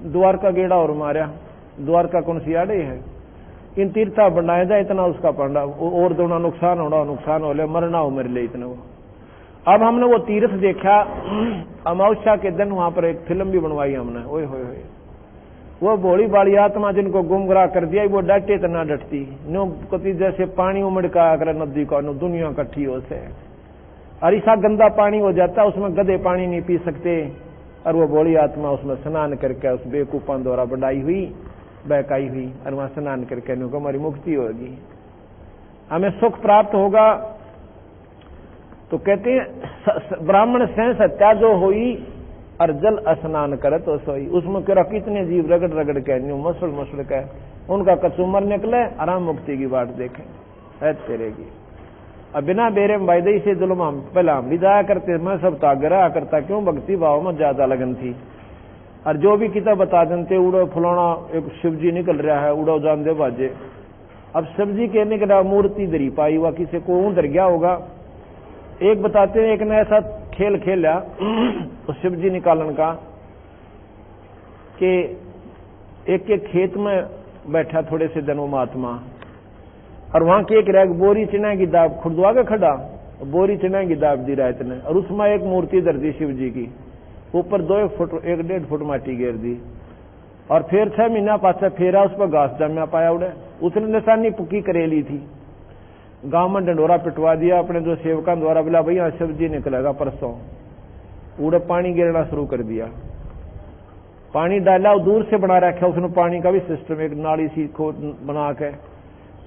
द्वारका गेड़ा और मारा, द्वारका कौन सी आड़े है, इन तीर्था बनाया जाए, इतना उसका पंडा और दोनों नुकसान हो ले, मरना हो मेरे लिए इतना। अब हमने वो तीर्थ देखा, अमावस्या के दिन वहां पर एक फिल्म भी बनवाई हमने। ओए होए होए, वो भोली बाली आत्मा जिनको गुमराह कर दिया, वो डटे तो ना डटती, नो कति जैसे पानी उमड़का कर नदी का, नो दुनिया इकट्ठी हो से, और ऐसा गंदा पानी हो जाता, उसमें गधे पानी नहीं पी सकते। और वो भोली आत्मा उसमें स्नान करके उस बेकूफा द्वारा बढ़ाई हुई, बहकाई हुई, और वहां स्नान करके नो हमारी मुक्ति होगी, हमें सुख प्राप्त होगा। तो कहते हैं ब्राह्मण से हत्या जो हुई, और जल स्नान करे तो सोई। उसमें करा कितने जीव रगड़ रगड़ के मसल मसल के उनका कचूमर निकले, आराम मुक्ति की बात देखें है तेरेगी। अब बिना बेरे में वायदे से जुल्म हम पहला हम भी जाया करते, मैं सब तागरा करता, क्यों भक्ति भाव में ज्यादा लगन थी। और जो भी किताब बता देते, उड़ो फलाना एक शिव जी निकल रहा है, उड़ो जान दे बाजे। अब शिव जी कहने के बाद मूर्ति दरी पाई हुआ, किसी को उधर गया होगा। एक बताते हैं, एक ने ऐसा खेल खेला तो शिव जी निकालन का, कि एक के खेत में बैठा थोड़े से दिन वो महात्मा, और वहां के एक रैग बोरी चिना की दाब खुर्दवा के खड़ा, बोरी चिना की दाब दी रात ने, और उसमें एक मूर्ति धर दी शिव जी की, ऊपर 2 फुट 1.5 फुट माटी घेर दी। और फिर 6 महीना पाछा फेरा, उस पर घास जमा पाया उड़े, उसने निशानी पुकी करेली थी। गांव में डंडोरा पिटवा दिया अपने जो सेवकों द्वारा, बोला भैया सब्जी निकलेगा परसों, उड़े पानी गिरना शुरू कर दिया। पानी डाला और दूर से बना रखा उसने पानी का भी सिस्टम, एक नाली सी बना के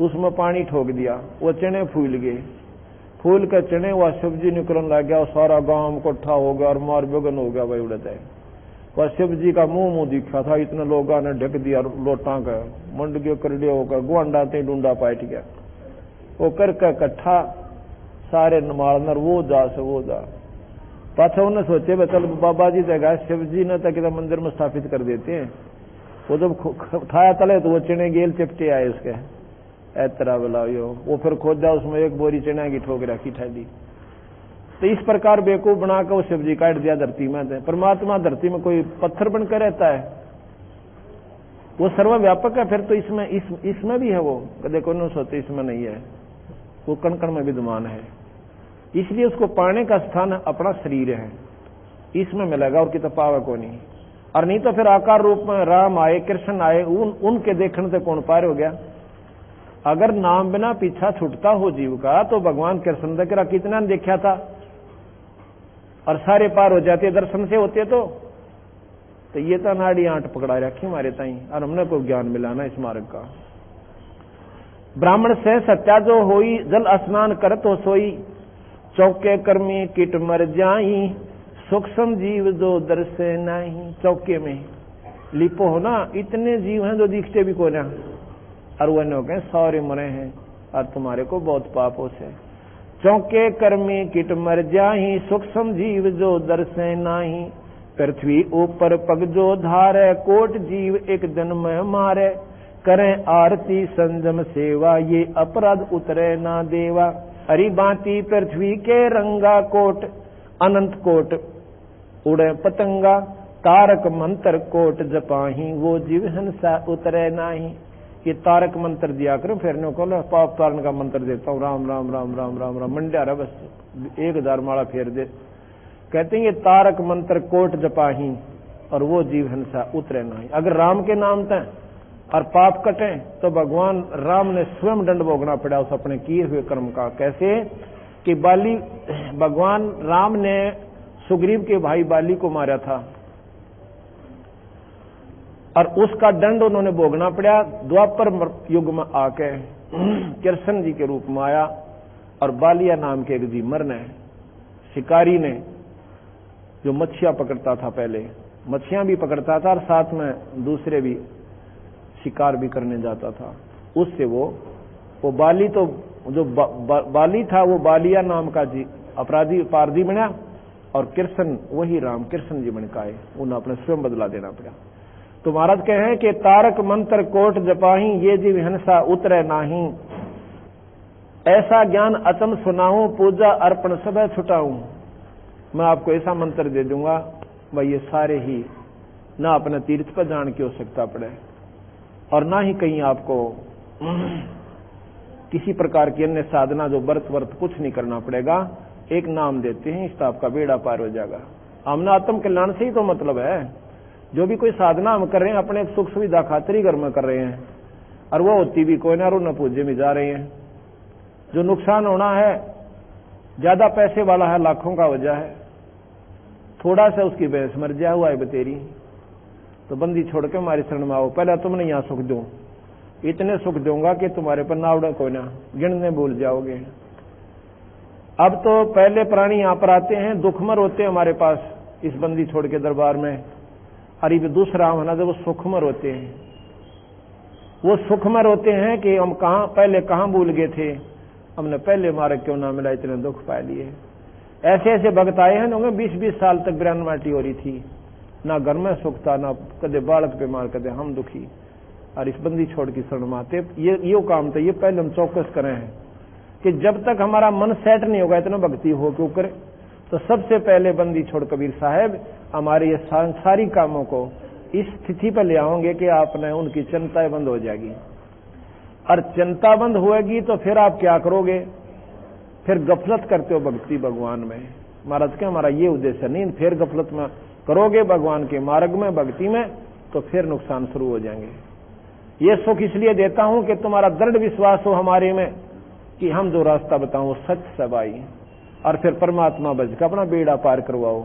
उसमें पानी ठोक दिया, वो चने फूल गए, फूल के चने वह सब्जी निकलने लग गया और सारा गांव इकट्ठा हो गया और मार बेगन हो गया भाई उड़ता है। वह सब्जी का मुंह दिखा था, इतने लोगों ने ढक दिया लोटा का, मंड गए करड़े होकर गुआंडा ते डूंडा पाट गया, वो करके इकट्ठा सारे नमालनर वो जा से वो जा। पाछा उन्हें सोचे चल बाबा जी जगह शिवजी ने तक मंदिर में स्थापित कर देते हैं। वो जब खाया तले तो वो चने गेल चिपटे आए उसके ऐतरा बुलाओ, वो फिर खोदा उसमें एक बोरी चना की ठोक रखी ठहरी। तो इस प्रकार बेवकूफ बनाकर वो शिवजी काट दिया धरती में। परमात्मा धरती में कोई पत्थर बनकर रहता है, वो सर्वव्यापक है। फिर तो इसमें भी है, वो देखो न सोते इसमें नहीं है, वो कण कण में विद्यमान है। इसलिए उसको पाने का स्थान अपना शरीर है, इसमें मिलेगा और कितना पावे को नहीं। और नहीं तो फिर आकार रूप में राम आए कृष्ण आए, उनके देखने से कौन पार हो गया। अगर नाम बिना पीछा छूटता हो जीव का तो भगवान कृष्ण देखा कितना ने देखा था और सारे पार हो जाते दर्शन से होते। तो ये तो नाड़ी आंट पकड़ा रखी हमारे ताई और हमने को ज्ञान मिला ना इस मार्ग का। ब्राह्मण से सत्या जो होई, जल स्नान कर तो सोई, चौके कर्मी किट मर जाई, सूक्ष्म जीव जो दर्शे नहीं। चौके में लिपो हो ना, इतने जीव हैं जो दिखते भी को ना, और वो नो कहें सारे मरे हैं और तुम्हारे को बहुत पापों से। चौके कर्मी किट मर जाही, सूक्ष्म जीव जो दर्शे नाही। पृथ्वी ऊपर पग जो धारे, कोट जीव एक दिन में मारे। करें आरती संजम सेवा, ये अपराध उतरे ना देवा। हरि बाती पृथ्वी के रंगा, कोट अनंत कोट उड़े पतंगा। तारक मंत्र कोट जपाही, वो जीव हंसा उतरे नाही। ये तारक मंत्र दिया करो, फिर नो को पाप तारण का मंत्र देता हूँ, राम राम राम राम राम राम मंड्या रहा बस 1000 माला फेर दे। कहते हैं ये तारक मंत्र कोट जपाही और वो जीव हंसा उतरे नहीं। अगर राम के नाम तय और पाप कटे तो भगवान राम ने स्वयं दंड भोगना पड़ा उस अपने किए हुए कर्म का। कैसे कि भगवान राम ने सुग्रीव के भाई बाली को मारा था और उसका दंड उन्होंने भोगना पड़ा। द्वापर युग में आके कृष्ण जी के रूप में आया और बालिया नाम के एक जीव मरने शिकारी ने, जो मच्छियां पकड़ता था, पहले मच्छियां भी पकड़ता था और साथ में दूसरे भी शिकार भी करने जाता था, उससे वो बाली तो जो बाली था वो बालिया नाम का जी अपराधी पारधी बना और कृष्ण वही राम कृष्ण जी बन आए, उन्हें अपने स्वयं बदला देना पड़ा। तो महाराज कहे कि तारक मंत्र कोट जपाही, ये जीव हंसा उतरे नाही। ऐसा ज्ञान अचम सुनाऊं, पूजा अर्पण सब छुटाऊं। मैं आपको ऐसा मंत्र दे दूंगा भाई ये सारे ही ना अपने तीर्थ पर जान की आवश्यकता पड़े और ना ही कहीं आपको किसी प्रकार की अन्य साधना जो व्रत कुछ नहीं करना पड़ेगा। एक नाम देते हैं, इससे आपका बेड़ा पार हो जाएगा। हमने आत्म कल्याण से ही तो मतलब है। जो भी कोई साधना हम कर रहे हैं अपने सुख सुविधा खातिर ही घर में कर रहे हैं और वो होती भी कोई ना रो न पूजे में जा रहे हैं। जो नुकसान होना है, ज्यादा पैसे वाला है लाखों का वजह है, थोड़ा सा उसकी भैंस मर जाए हुआ है बतेरी, तो बंदी छोड़ के हमारी शरण में आओ। पहले तुमने यहां सुख दो, इतने सुख दूंगा कि तुम्हारे पर नावड़ा कोई ना गिनने भूल जाओगे। अब तो पहले प्राणी यहां पर आते हैं, दुखमर होते हैं हमारे पास इस बंदी छोड़ के दरबार में। अरे दूसरा हम ना, जब वो सुखमर होते हैं, वो सुखमर होते हैं कि हम पहले कहां भूल गए थे, हमने पहले मार्ग क्यों ना मिला, इतने दुख पा लिए। ऐसे ऐसे भक्त आए हैं उन्हें 20-20 साल तक ब्रह्म माटी हो रही थी, ना घर में सुख था, ना कदे बालक बीमार, कदे हम दुखी, और इस बंदी छोड़ की शरण में आते। ये काम था, ये पहले हम चौकस करें हैं कि जब तक हमारा मन सेट नहीं होगा इतना भक्ति हो क्यों करे। तो सबसे पहले बंदी छोड़ कबीर साहब हमारे ये सांसारिक कामों को इस स्थिति पर ले आओगे कि आपने उनकी चिंताएं बंद हो जाएगी। और चिंता बंद होएगी तो फिर आप क्या करोगे, फिर गफलत करते हो भक्ति भगवान में। महाराज के हमारा ये उद्देश्य नहीं, फिर गफलत में करोगे भगवान के मार्ग में भक्ति में तो फिर नुकसान शुरू हो जाएंगे। ये सुख इसलिए देता हूं कि तुम्हारा दृढ़ विश्वास हो हमारे में कि हम जो रास्ता बताओ वो सच सब आई, और फिर परमात्मा बच के अपना बेड़ा पार करवाओ।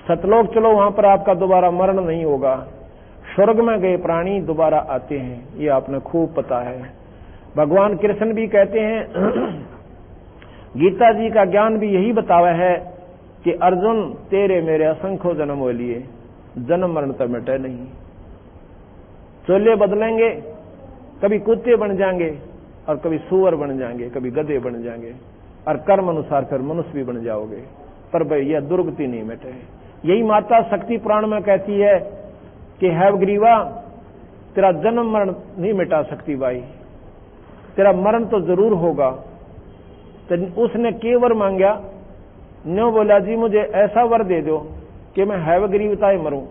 सतलोक चलो, वहां पर आपका दोबारा मरण नहीं होगा। स्वर्ग में गए प्राणी दोबारा आते हैं, ये आपने खूब पता है। भगवान कृष्ण भी कहते हैं, गीता जी का ज्ञान भी यही बतावा है कि अर्जुन तेरे मेरे असंख्य जन्म हो लिए, जन्म मरण तो मिटे नहीं। चोले बदलेंगे, कभी कुत्ते बन जाएंगे और कभी सूअर बन जाएंगे, कभी गधे बन जाएंगे, और कर्म अनुसार फिर मनुष्य भी बन जाओगे, पर भाई यह दुर्गति नहीं मिटे। यही माता शक्ति पुराण में कहती है कि हैवग्रीवा तेरा जन्म मरण नहीं मिटा सकती भाई, तेरा मरण तो जरूर होगा। तो उसने के वर मांगा, न्यो बोला जी मुझे ऐसा वर दे दो कि मैं हैवग्रीवताए मरूं।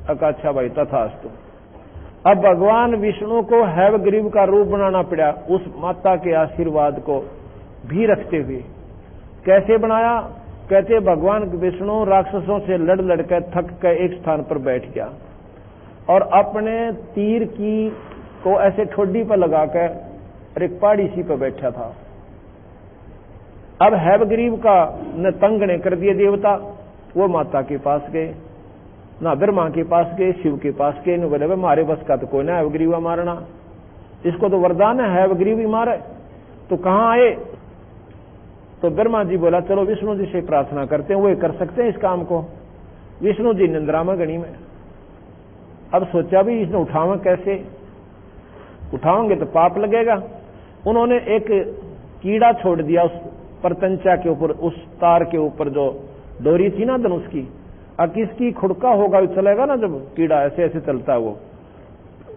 अच्छा भाई तथास्तु। अब भगवान विष्णु को हैवग्रीव का रूप बनाना पड़ा, उस माता के आशीर्वाद को भी रखते हुए। कैसे बनाया? कहते भगवान विष्णु राक्षसों से लड़ लड़कर थक कर एक स्थान पर बैठ गया और अपने तीर की को ऐसे ठोडी पर लगाकर एक पहाड़ी सी पर बैठा था। अब हैवग्रीव का न तंग ने कर दिए देवता, वो माता के पास गए, ना ब्रह्मा के पास गए, शिव के पास गए, न बोले मारे बस का तो कोई ना हैवग्रीवा मारना, इसको तो वरदान है हैवग्रीव ही मारे। तो कहां आए? तो ब्रह्मा जी बोला चलो विष्णु जी से प्रार्थना करते हैं, वो कर सकते हैं इस काम को। विष्णु जी निंद्रा में गणी में। अब सोचा भी इसने उठावे कैसे, उठाओगे तो पाप लगेगा। उन्होंने एक कीड़ा छोड़ दिया उस परतंचा के ऊपर, उस तार के ऊपर जो डोरी थी ना धनुष की। अब किसकी खुड़का होगा चलेगा ना, जब कीड़ा ऐसे ऐसे चलता है वो,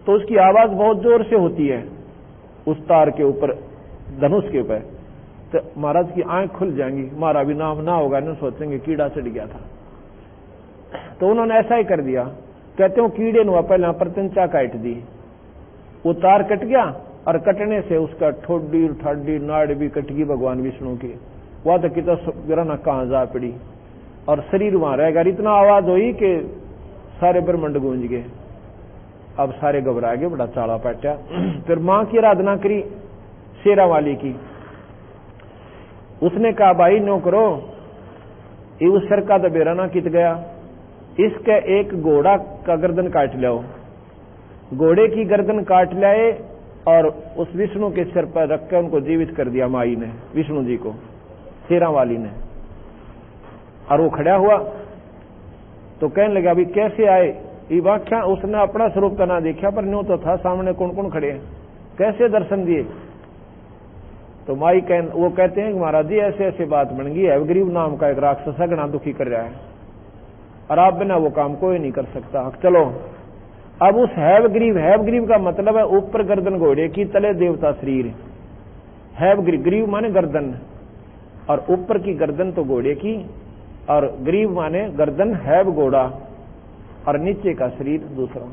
तो उसकी आवाज बहुत जोर से होती है उस तार के ऊपर, धनुष के ऊपर। तो महाराज की आंख खुल जाएंगी, हमारा भी नाम ना होगा, न सोचेंगे कीड़ा चढ़ गया था। तो उन्होंने ऐसा ही कर दिया। कहते हो कीड़े ने पहले परतंचा काट दी, वो तार कट गया और कटने से उसका ठोडी ठाडी नाड़ भी कट गई भगवान विष्णु की। वह तो कितना गिराना कहां जा पड़ी और शरीर वहां रहेगा। इतना आवाज हुई कि सारे ब्रह्मंड गूंज गए। अब सारे घबरा गए, बड़ा चाड़ा पाटा। फिर मां की आराधना करी शेरा वाली की। उसने कहा भाई नो करो, ये उस सर का दबेरा ना कित गया, इसके एक घोड़ा का गर्दन काट लिया। घोड़े की गर्दन काट लाए और उस विष्णु के सिर पर रखकर उनको जीवित कर दिया माई ने, विष्णु जी को, शेरा वाली ने। और वो खड़ा हुआ तो कहने लगा अभी कैसे आए ये व्याख्या। उसने अपना स्वरूप का ना देखा, पर न्यू तो था सामने कौन कौन खड़े हैं, कैसे दर्शन दिए। तो माई वो कहते हैं कि महाराज जी ऐसे ऐसे बात बन गई, हैवग्रीव नाम का एक राक्षस घना दुखी कर रहा है और आप बिना वो काम कोई नहीं कर सकता। चलो अब उस हैवग्रीव का मतलब है ऊपर गर्दन घोड़े की, तले देवता शरीर। हैवग्रीव, ग्रीव माने गर्दन, और ऊपर की गर्दन तो घोड़े की, और ग्रीव माने गर्दन हैव घोड़ा, और नीचे का शरीर दूसरा।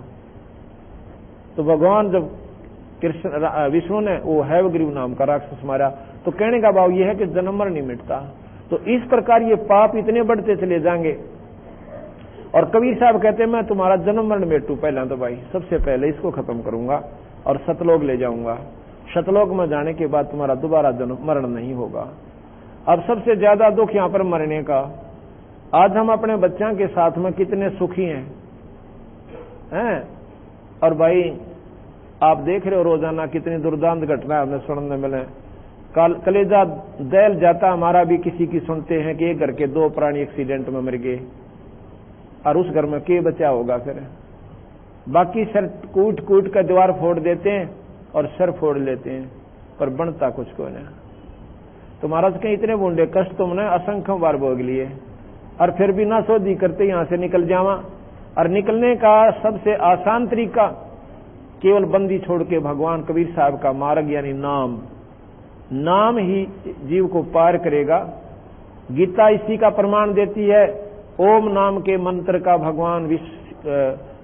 तो भगवान जब कृष्ण विष्णु ने वो हैवग्रीव नाम का राक्षस मारा, तो कहने का भाव यह है कि जन्म मरण नहीं मिटता। तो इस प्रकार ये पाप इतने बढ़ते चले जाएंगे। और कबीर साहब कहते हैं मैं तुम्हारा जन्म मरण मिटू, पहला तो भाई सबसे पहले इसको खत्म करूंगा और सतलोक ले जाऊंगा। सतलोक में जाने के बाद तुम्हारा दोबारा जन्म मरण नहीं होगा। अब सबसे ज्यादा दुख यहां पर मरने का। आज हम अपने बच्चों के साथ में कितने सुखी हैं? और भाई आप देख रहे हो रोजाना कितनी दुर्दांत घटना हमें सुनने मिले। कलेजा दैल जाता हमारा भी किसी की सुनते हैं कि एक घर के 2 प्राणी एक्सीडेंट में मर गए, और उस घर में के बचा होगा फिर। बाकी सर कूट कूट कर दीवार फोड़ देते हैं और सर फोड़ लेते हैं, पर बनता कुछ को नहीं। तो महाराज के इतने बूंदे कष्ट तुमने असंख्य बार भोग लिए, और फिर भी ना सोधी करते यहां से निकल जावा। और निकलने का सबसे आसान तरीका केवल बंदी छोड़ के भगवान कबीर साहब का मार्ग यानी नाम ही जीव को पार करेगा। गीता इसी का प्रमाण देती है। ओम नाम के मंत्र का भगवान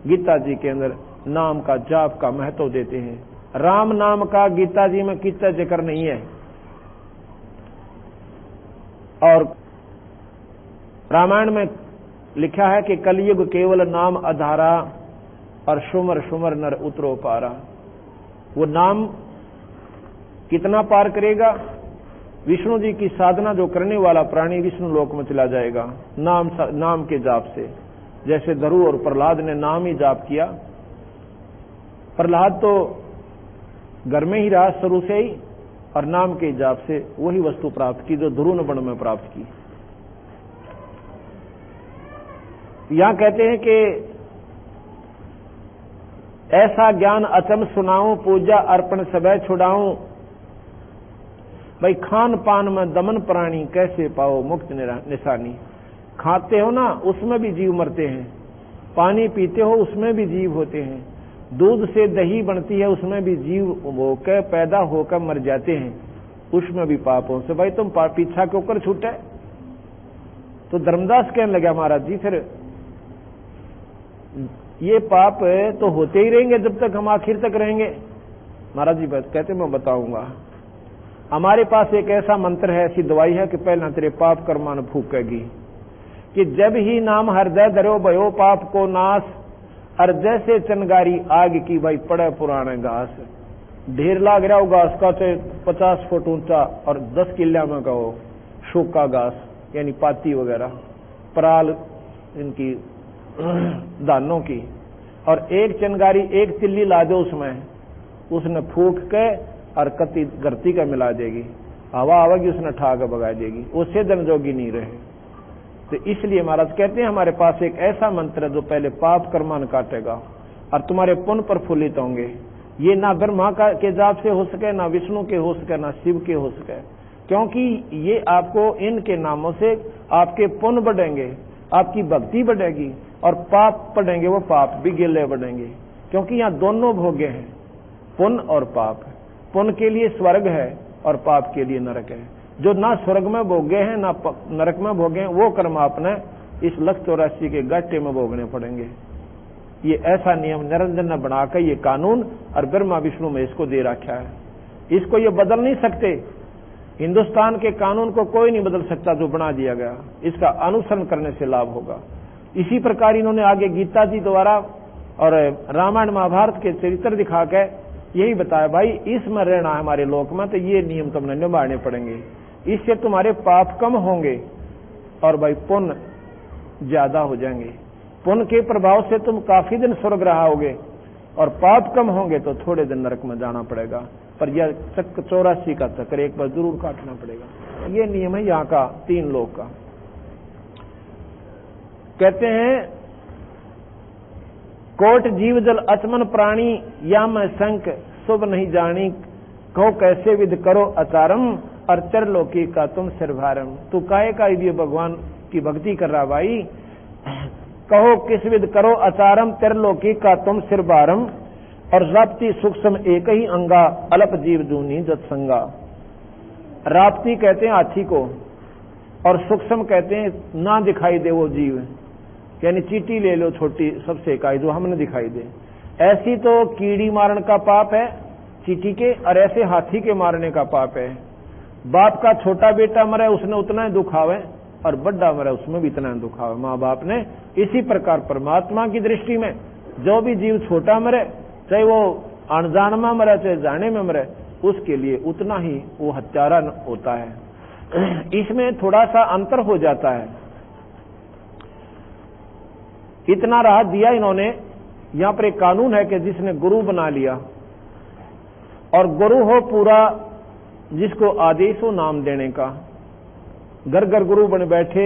गीता जी के अंदर नाम का जाप का महत्व देते हैं। राम नाम का गीता जी में कितना जिक्र नहीं है। और रामायण में लिखा है कि कलयुग केवल नाम आधारा और सुमर सुमर नर उतरो पारा। वो नाम कितना पार करेगा? विष्णु जी की साधना जो करने वाला प्राणी विष्णु लोक में चला जाएगा नाम के जाप से। जैसे धरु और प्रहलाद ने नाम ही जाप किया। प्रहलाद तो घर में ही रहा शुरू से ही, और नाम के जाप से वही वस्तु प्राप्त की जो ध्रुव वन में प्राप्त की। यहां कहते हैं कि ऐसा ज्ञान अचम सुनाऊं, पूजा अर्पण सबे छुड़ाऊं। भाई खान पान में दमन प्राणी कैसे पाओ मुक्त निशानी। खाते हो ना उसमें भी जीव मरते हैं, पानी पीते हो उसमें भी जीव होते हैं, दूध से दही बनती है उसमें भी जीव होकर पैदा होकर मर जाते हैं, उसमें भी पापों से। भाई तुम पीछा के ऊपर छूटे। तो धर्मदास कहने लगा महाराज जी फिर ये पाप तो होते ही रहेंगे जब तक हम आखिर तक रहेंगे। महाराज जी कहते मैं बताऊंगा। हमारे पास एक ऐसा मंत्र है, ऐसी दवाई है कि पहला तेरे पाप कर्मान फूकेगी, कि जब ही नाम हृदय धरो भयो पाप को नाश, और जैसे चनगारी आग की भाई पड़े पुराने घास। ढेर लाग रहा हो घास का, चाहे 50 फुट ऊंचा और 10 किले में का हो सूखा घास यानी पाती वगैरह, पराल इनकी दानों की, और एक चनगारी एक तिल्ली ला दो उसमें, उसने फूक के और कति धरती का मिला देगी, हवा आवेगी उसने ठा के भगा देगी, उससे जनजोगी नहीं रहे। तो इसलिए महाराज कहते हैं हमारे पास एक ऐसा मंत्र है जो पहले पाप कर्मान काटेगा और तुम्हारे पुण्य प्रफुल्लित होंगे। ये ना ब्रह्मा के जाप से हो सके, ना विष्णु के हो सके, ना शिव के हो सके, क्योंकि ये आपको इनके नामों से आपके पुण्य बढ़ेंगे, आपकी भक्ति बढ़ेगी, और पाप बढ़ेंगे वो पाप भी गिले बढ़ेंगे, क्योंकि यहाँ दोनों भोगे हैं, पुण्य और पाप। पुण्य के लिए स्वर्ग है और पाप के लिए नरक है। जो ना स्वर्ग में भोगे हैं ना नरक में भोगे हैं, वो कर्म आपने इस 184 के गट्टे में भोगने पड़ेंगे। ये ऐसा नियम निरंजन ने बनाकर ये कानून और ब्रह्मा विष्णु में इसको दे रखा है। इसको ये बदल नहीं सकते। हिंदुस्तान के कानून को कोई नहीं बदल सकता जो बना दिया गया, इसका अनुसरण करने से लाभ होगा। इसी प्रकार इन्होंने आगे गीता जी द्वारा और रामायण महाभारत के चरित्र दिखा के यही बताया, भाई इसमें रहना है हमारे लोक में तो ये नियम तुमने निभाने पड़ेंगे, इससे तुम्हारे पाप कम होंगे और भाई पुण्य ज्यादा हो जाएंगे। पुण्य के प्रभाव से तुम काफी दिन स्वर्ग रहोगे और पाप कम होंगे तो थोड़े दिन नरक में जाना पड़ेगा। पर यह 84 का चक्कर एक बार जरूर काटना पड़ेगा। ये नियम है यहाँ का 3 लोक का। कहते हैं कोट जीव जल अचमन प्राणी, या मैं संक शुभ नहीं जानी, कहो कैसे विध करो अचारम, और चरलोकी का तुम सिरभारम। तू काहे का ये भगवान की भक्ति कर रहा भाई, कहो किस विध करो अचारम, तिरलोकी का तुम सिरभारम, और राप्ती सूक्ष्म एक ही अंगा, अलप जीव जूनी जत्संगा। राप्ती कहते हैं हाथी को, और सूक्ष्म कहते हैं ना दिखाई दे वो जीव, यानी चींटी ले लो छोटी सबसे इकाई जो हमने दिखाई दे। ऐसी तो कीड़ी मारने का पाप है चींटी के, और ऐसे हाथी के मारने का पाप है। बाप का छोटा बेटा मरे उसने उतना ही दुख आवे, और बड़ा मरे उसमें भी इतना ही दुख आवे माँ बाप ने। इसी प्रकार परमात्मा की दृष्टि में जो भी जीव छोटा मरे, चाहे वो अनजान में मरे चाहे जाने में मरे, उसके लिए उतना ही वो हत्यारा होता है। इसमें थोड़ा सा अंतर हो जाता है। इतना राहत दिया इन्होंने। यहां पर एक कानून है कि जिसने गुरु बना लिया, और गुरु हो पूरा जिसको आदेश हो नाम देने का, घर घर गुरु बन बैठे,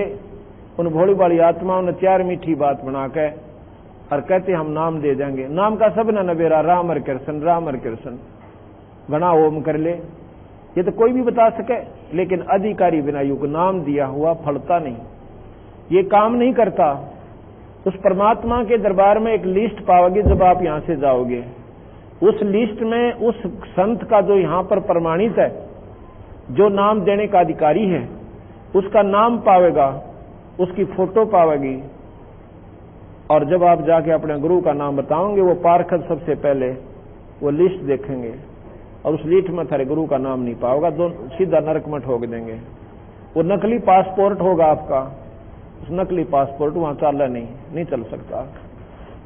उन भोली भाली आत्माओं ने 4 मीठी बात बना के और कहते हम नाम दे देंगे। नाम का सब न नबेरा, राम हर कृष्ण राम हर कृष्ण, घना ओम कर ले, ये तो कोई भी बता सके, लेकिन अधिकारी बिना युग नाम दिया हुआ फलता नहीं, ये काम नहीं करता। उस परमात्मा के दरबार में एक लिस्ट पाओगे जब आप यहां से जाओगे। उस लिस्ट में उस संत का जो यहां पर प्रमाणित है, जो नाम देने का अधिकारी है, उसका नाम पावेगा, उसकी फोटो पावेगी, और जब आप जाके अपने गुरु का नाम बताओगे, वो पार्षद सबसे पहले वो लिस्ट देखेंगे, और उस लिस्ट में थारे गुरु का नाम नहीं पाओगा, सीधा नरक में ठोक देंगे। वो नकली पासपोर्ट होगा आपका, उस नकली पासपोर्ट वहां चल नहीं चल सकता।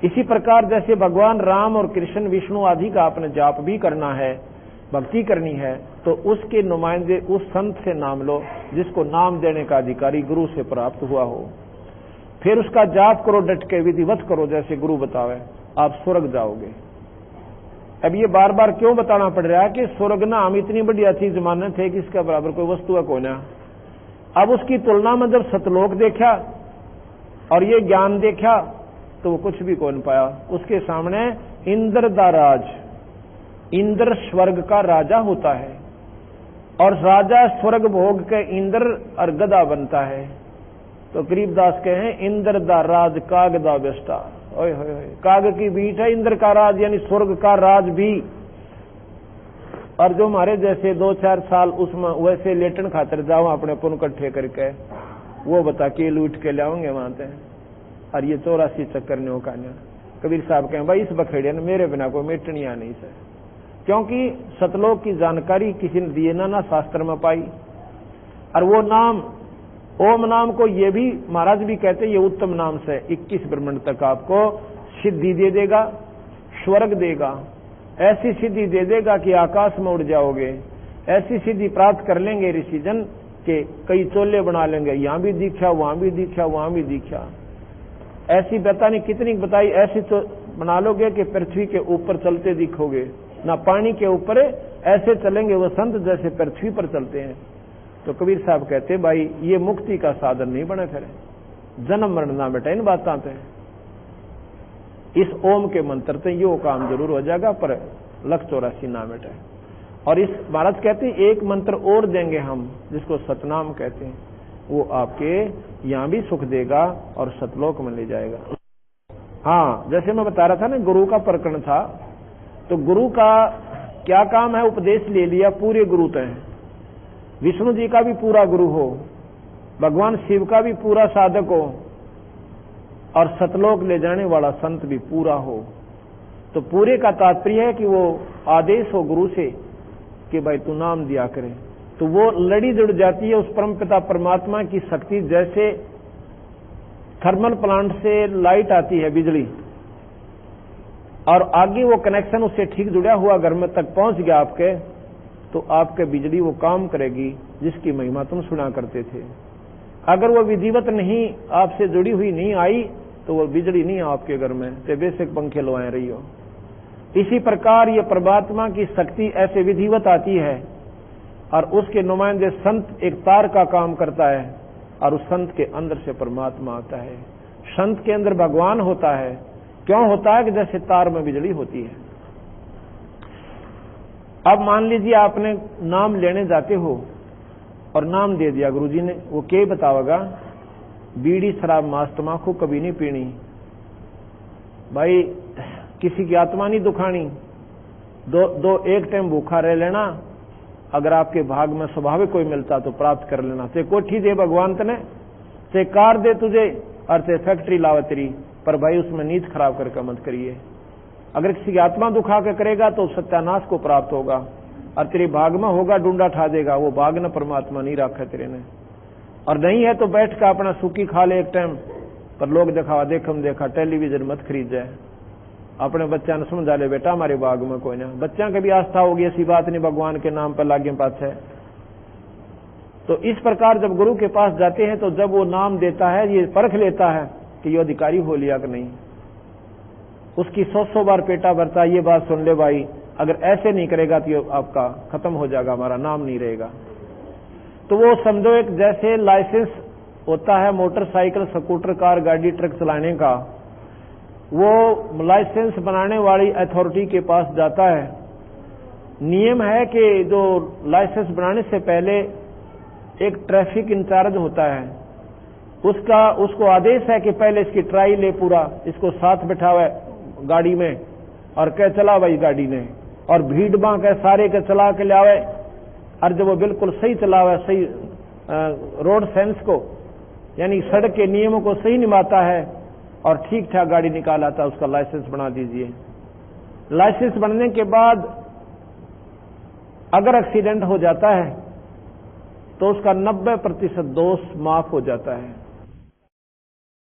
इसी प्रकार जैसे भगवान राम और कृष्ण विष्णु आदि का आपने जाप भी करना है, भक्ति करनी है तो उसके नुमाइंदे उस संत से नाम लो जिसको नाम देने का अधिकारी गुरु से प्राप्त हुआ हो। फिर उसका जाप करो, डट के विधिवत करो जैसे गुरु बतावे, आप स्वर्ग जाओगे। अब ये बार बार क्यों बताना पड़ रहा है कि स्वर्ग ना हम इतनी बड़ी चीज मानते थे कि इसके बराबर कोई वस्तु है कोई ना। अब उसकी तुलना में जब सतलोक देखा और ये ज्ञान देखा तो वो कुछ भी कौन पाया। उसके सामने इंद्र दा राज, इंद्र स्वर्ग का राजा होता है और राजा स्वर्ग भोग के इंद्र और गदा बनता है। तो गरीबदास कहे इंद्र दा राज काग दा बेस्टा, ओए होए होए, काग की बीट है इंद्र का राज यानी स्वर्ग का राज भी। और जो हमारे जैसे 2-4 साल उसमें वैसे लेटन खातर जाओ अपने पुन इकट्ठे करके, वो बता के लूट के लाओगे वहां से। और ये 84 चक्कर ने का कबीर साहब कहें भाई इस बखेड़े ने मेरे बिना कोई मेटनिया नहीं से, क्योंकि सतलोक की जानकारी किसी ने दिए ना शास्त्र में पाई। और वो नाम ओम नाम को ये भी महाराज भी कहते ये उत्तम नाम से 21 ब्रह्मांड तक आपको सिद्धि दे देगा, स्वर्ग देगा, ऐसी सिद्धि दे देगा कि आकाश में उड़ जाओगे। ऐसी सिद्धि प्राप्त कर लेंगे ऋषिजन के कई चोले बना लेंगे, यहां भी दीक्षा वहां भी दीक्षा वहां भी दीक्षा। ऐसी बता नहीं कितनी बताई, ऐसी तो बना लोगे कि पृथ्वी के ऊपर चलते दिखोगे, ना पानी के ऊपर ऐसे चलेंगे वो संत जैसे पृथ्वी पर चलते हैं। तो कबीर साहब कहते भाई ये मुक्ति का साधन नहीं बने, फिर जन्म मरण ना बेटा इन बातों पे। इस ओम के मंत्र से यो काम जरूर हो जाएगा पर 184 ना बेटा। और इस महाराज कहते हैं एक मंत्र और देंगे हम जिसको सतनाम कहते हैं, वो आपके यहां भी सुख देगा और सतलोक में ले जाएगा। हाँ जैसे मैं बता रहा था ना गुरु का प्रकरण था, तो गुरु का क्या काम है, उपदेश ले लिया पूरे गुरु तय, विष्णु जी का भी पूरा गुरु हो, भगवान शिव का भी पूरा साधक हो और सतलोक ले जाने वाला संत भी पूरा हो। तो पूरे का तात्पर्य है कि वो आदेश हो गुरु से कि भाई तू नाम दिया करे, तो वो लड़ी जुड़ जाती है उस परमपिता परमात्मा की शक्ति। जैसे थर्मल प्लांट से लाइट आती है बिजली और आगे वो कनेक्शन उससे ठीक जुड़ा हुआ घर में तक पहुंच गया आपके, तो आपके बिजली वो काम करेगी जिसकी महिमा तुम सुना करते थे। अगर वो विधिवत नहीं आपसे जुड़ी हुई नहीं आई तो वो बिजली नहीं आपके घर में, तो बेशक पंखे लवाए रही हो। इसी प्रकार ये परमात्मा की शक्ति ऐसे विधिवत आती है और उसके नुमाइंदे संत एक तार का काम करता है और उस संत के अंदर से परमात्मा आता है। संत के अंदर भगवान होता है। क्यों होता है कि जैसे तार में बिजली होती है। अब मान लीजिए आपने नाम लेने जाते हो और नाम दे दिया गुरुजी ने, वो क्या बतावेगा, बीड़ी शराब मांस तमाकू कभी नहीं पीनी, भाई किसी की आत्मा नहीं दुखानी, दो एक टाइम भूखा रह लेना, अगर आपके भाग में स्वाभाविक कोई मिलता तो प्राप्त कर लेना। ते कोठी दे भगवान तने, ते कार दे तुझे और ते फैक्ट्री लावे तेरी, पर भाई उसमें नींद खराब करके मत करिए। अगर किसी की आत्मा दुखा के करेगा तो सत्यानाश को प्राप्त होगा और तेरे भाग में होगा डूंडा ठा देगा, वो भाग न परमात्मा नहीं रखा तेरे ने। और नहीं है तो बैठ का अपना सूखी खा ले एक टाइम, पर लोग दिखावा देखम देखा टेलीविजन मत खरीद जाए। अपने बच्चा ने समझा ले बेटा हमारे बाग में कोई ना, बच्चा की भी आस्था होगी, ऐसी बात नहीं भगवान के नाम पर लागे पास है। तो इस प्रकार जब गुरु के पास जाते हैं तो जब वो नाम देता है ये परख लेता है कि ये अधिकारी हो लिया कि नहीं। उसकी 100 बार पेटा भरता, ये बात सुन ले भाई, अगर ऐसे नहीं करेगा तो आपका खत्म हो जाएगा, हमारा नाम नहीं रहेगा। तो वो समझो एक जैसे लाइसेंस होता है मोटरसाइकिल स्कूटर कार गाड़ी ट्रक चलाने का, वो लाइसेंस बनाने वाली अथॉरिटी के पास जाता है। नियम है कि जो लाइसेंस बनाने से पहले एक ट्रैफिक इंचार्ज होता है, उसको आदेश है कि पहले इसकी ट्राई ले पूरा, इसको साथ बैठावे गाड़ी में और कह चला भाई गाड़ी ने, और भीड़ बां कह सारे के चला के लावे, और जब वो बिल्कुल सही चलावे, सही रोड सेंस को यानी सड़क के नियमों को सही निभाता है और ठीक ठाक गाड़ी निकाल आता है, उसका लाइसेंस बना दीजिए। लाइसेंस बनने के बाद अगर एक्सीडेंट हो जाता है तो उसका 90% दोष माफ हो जाता है।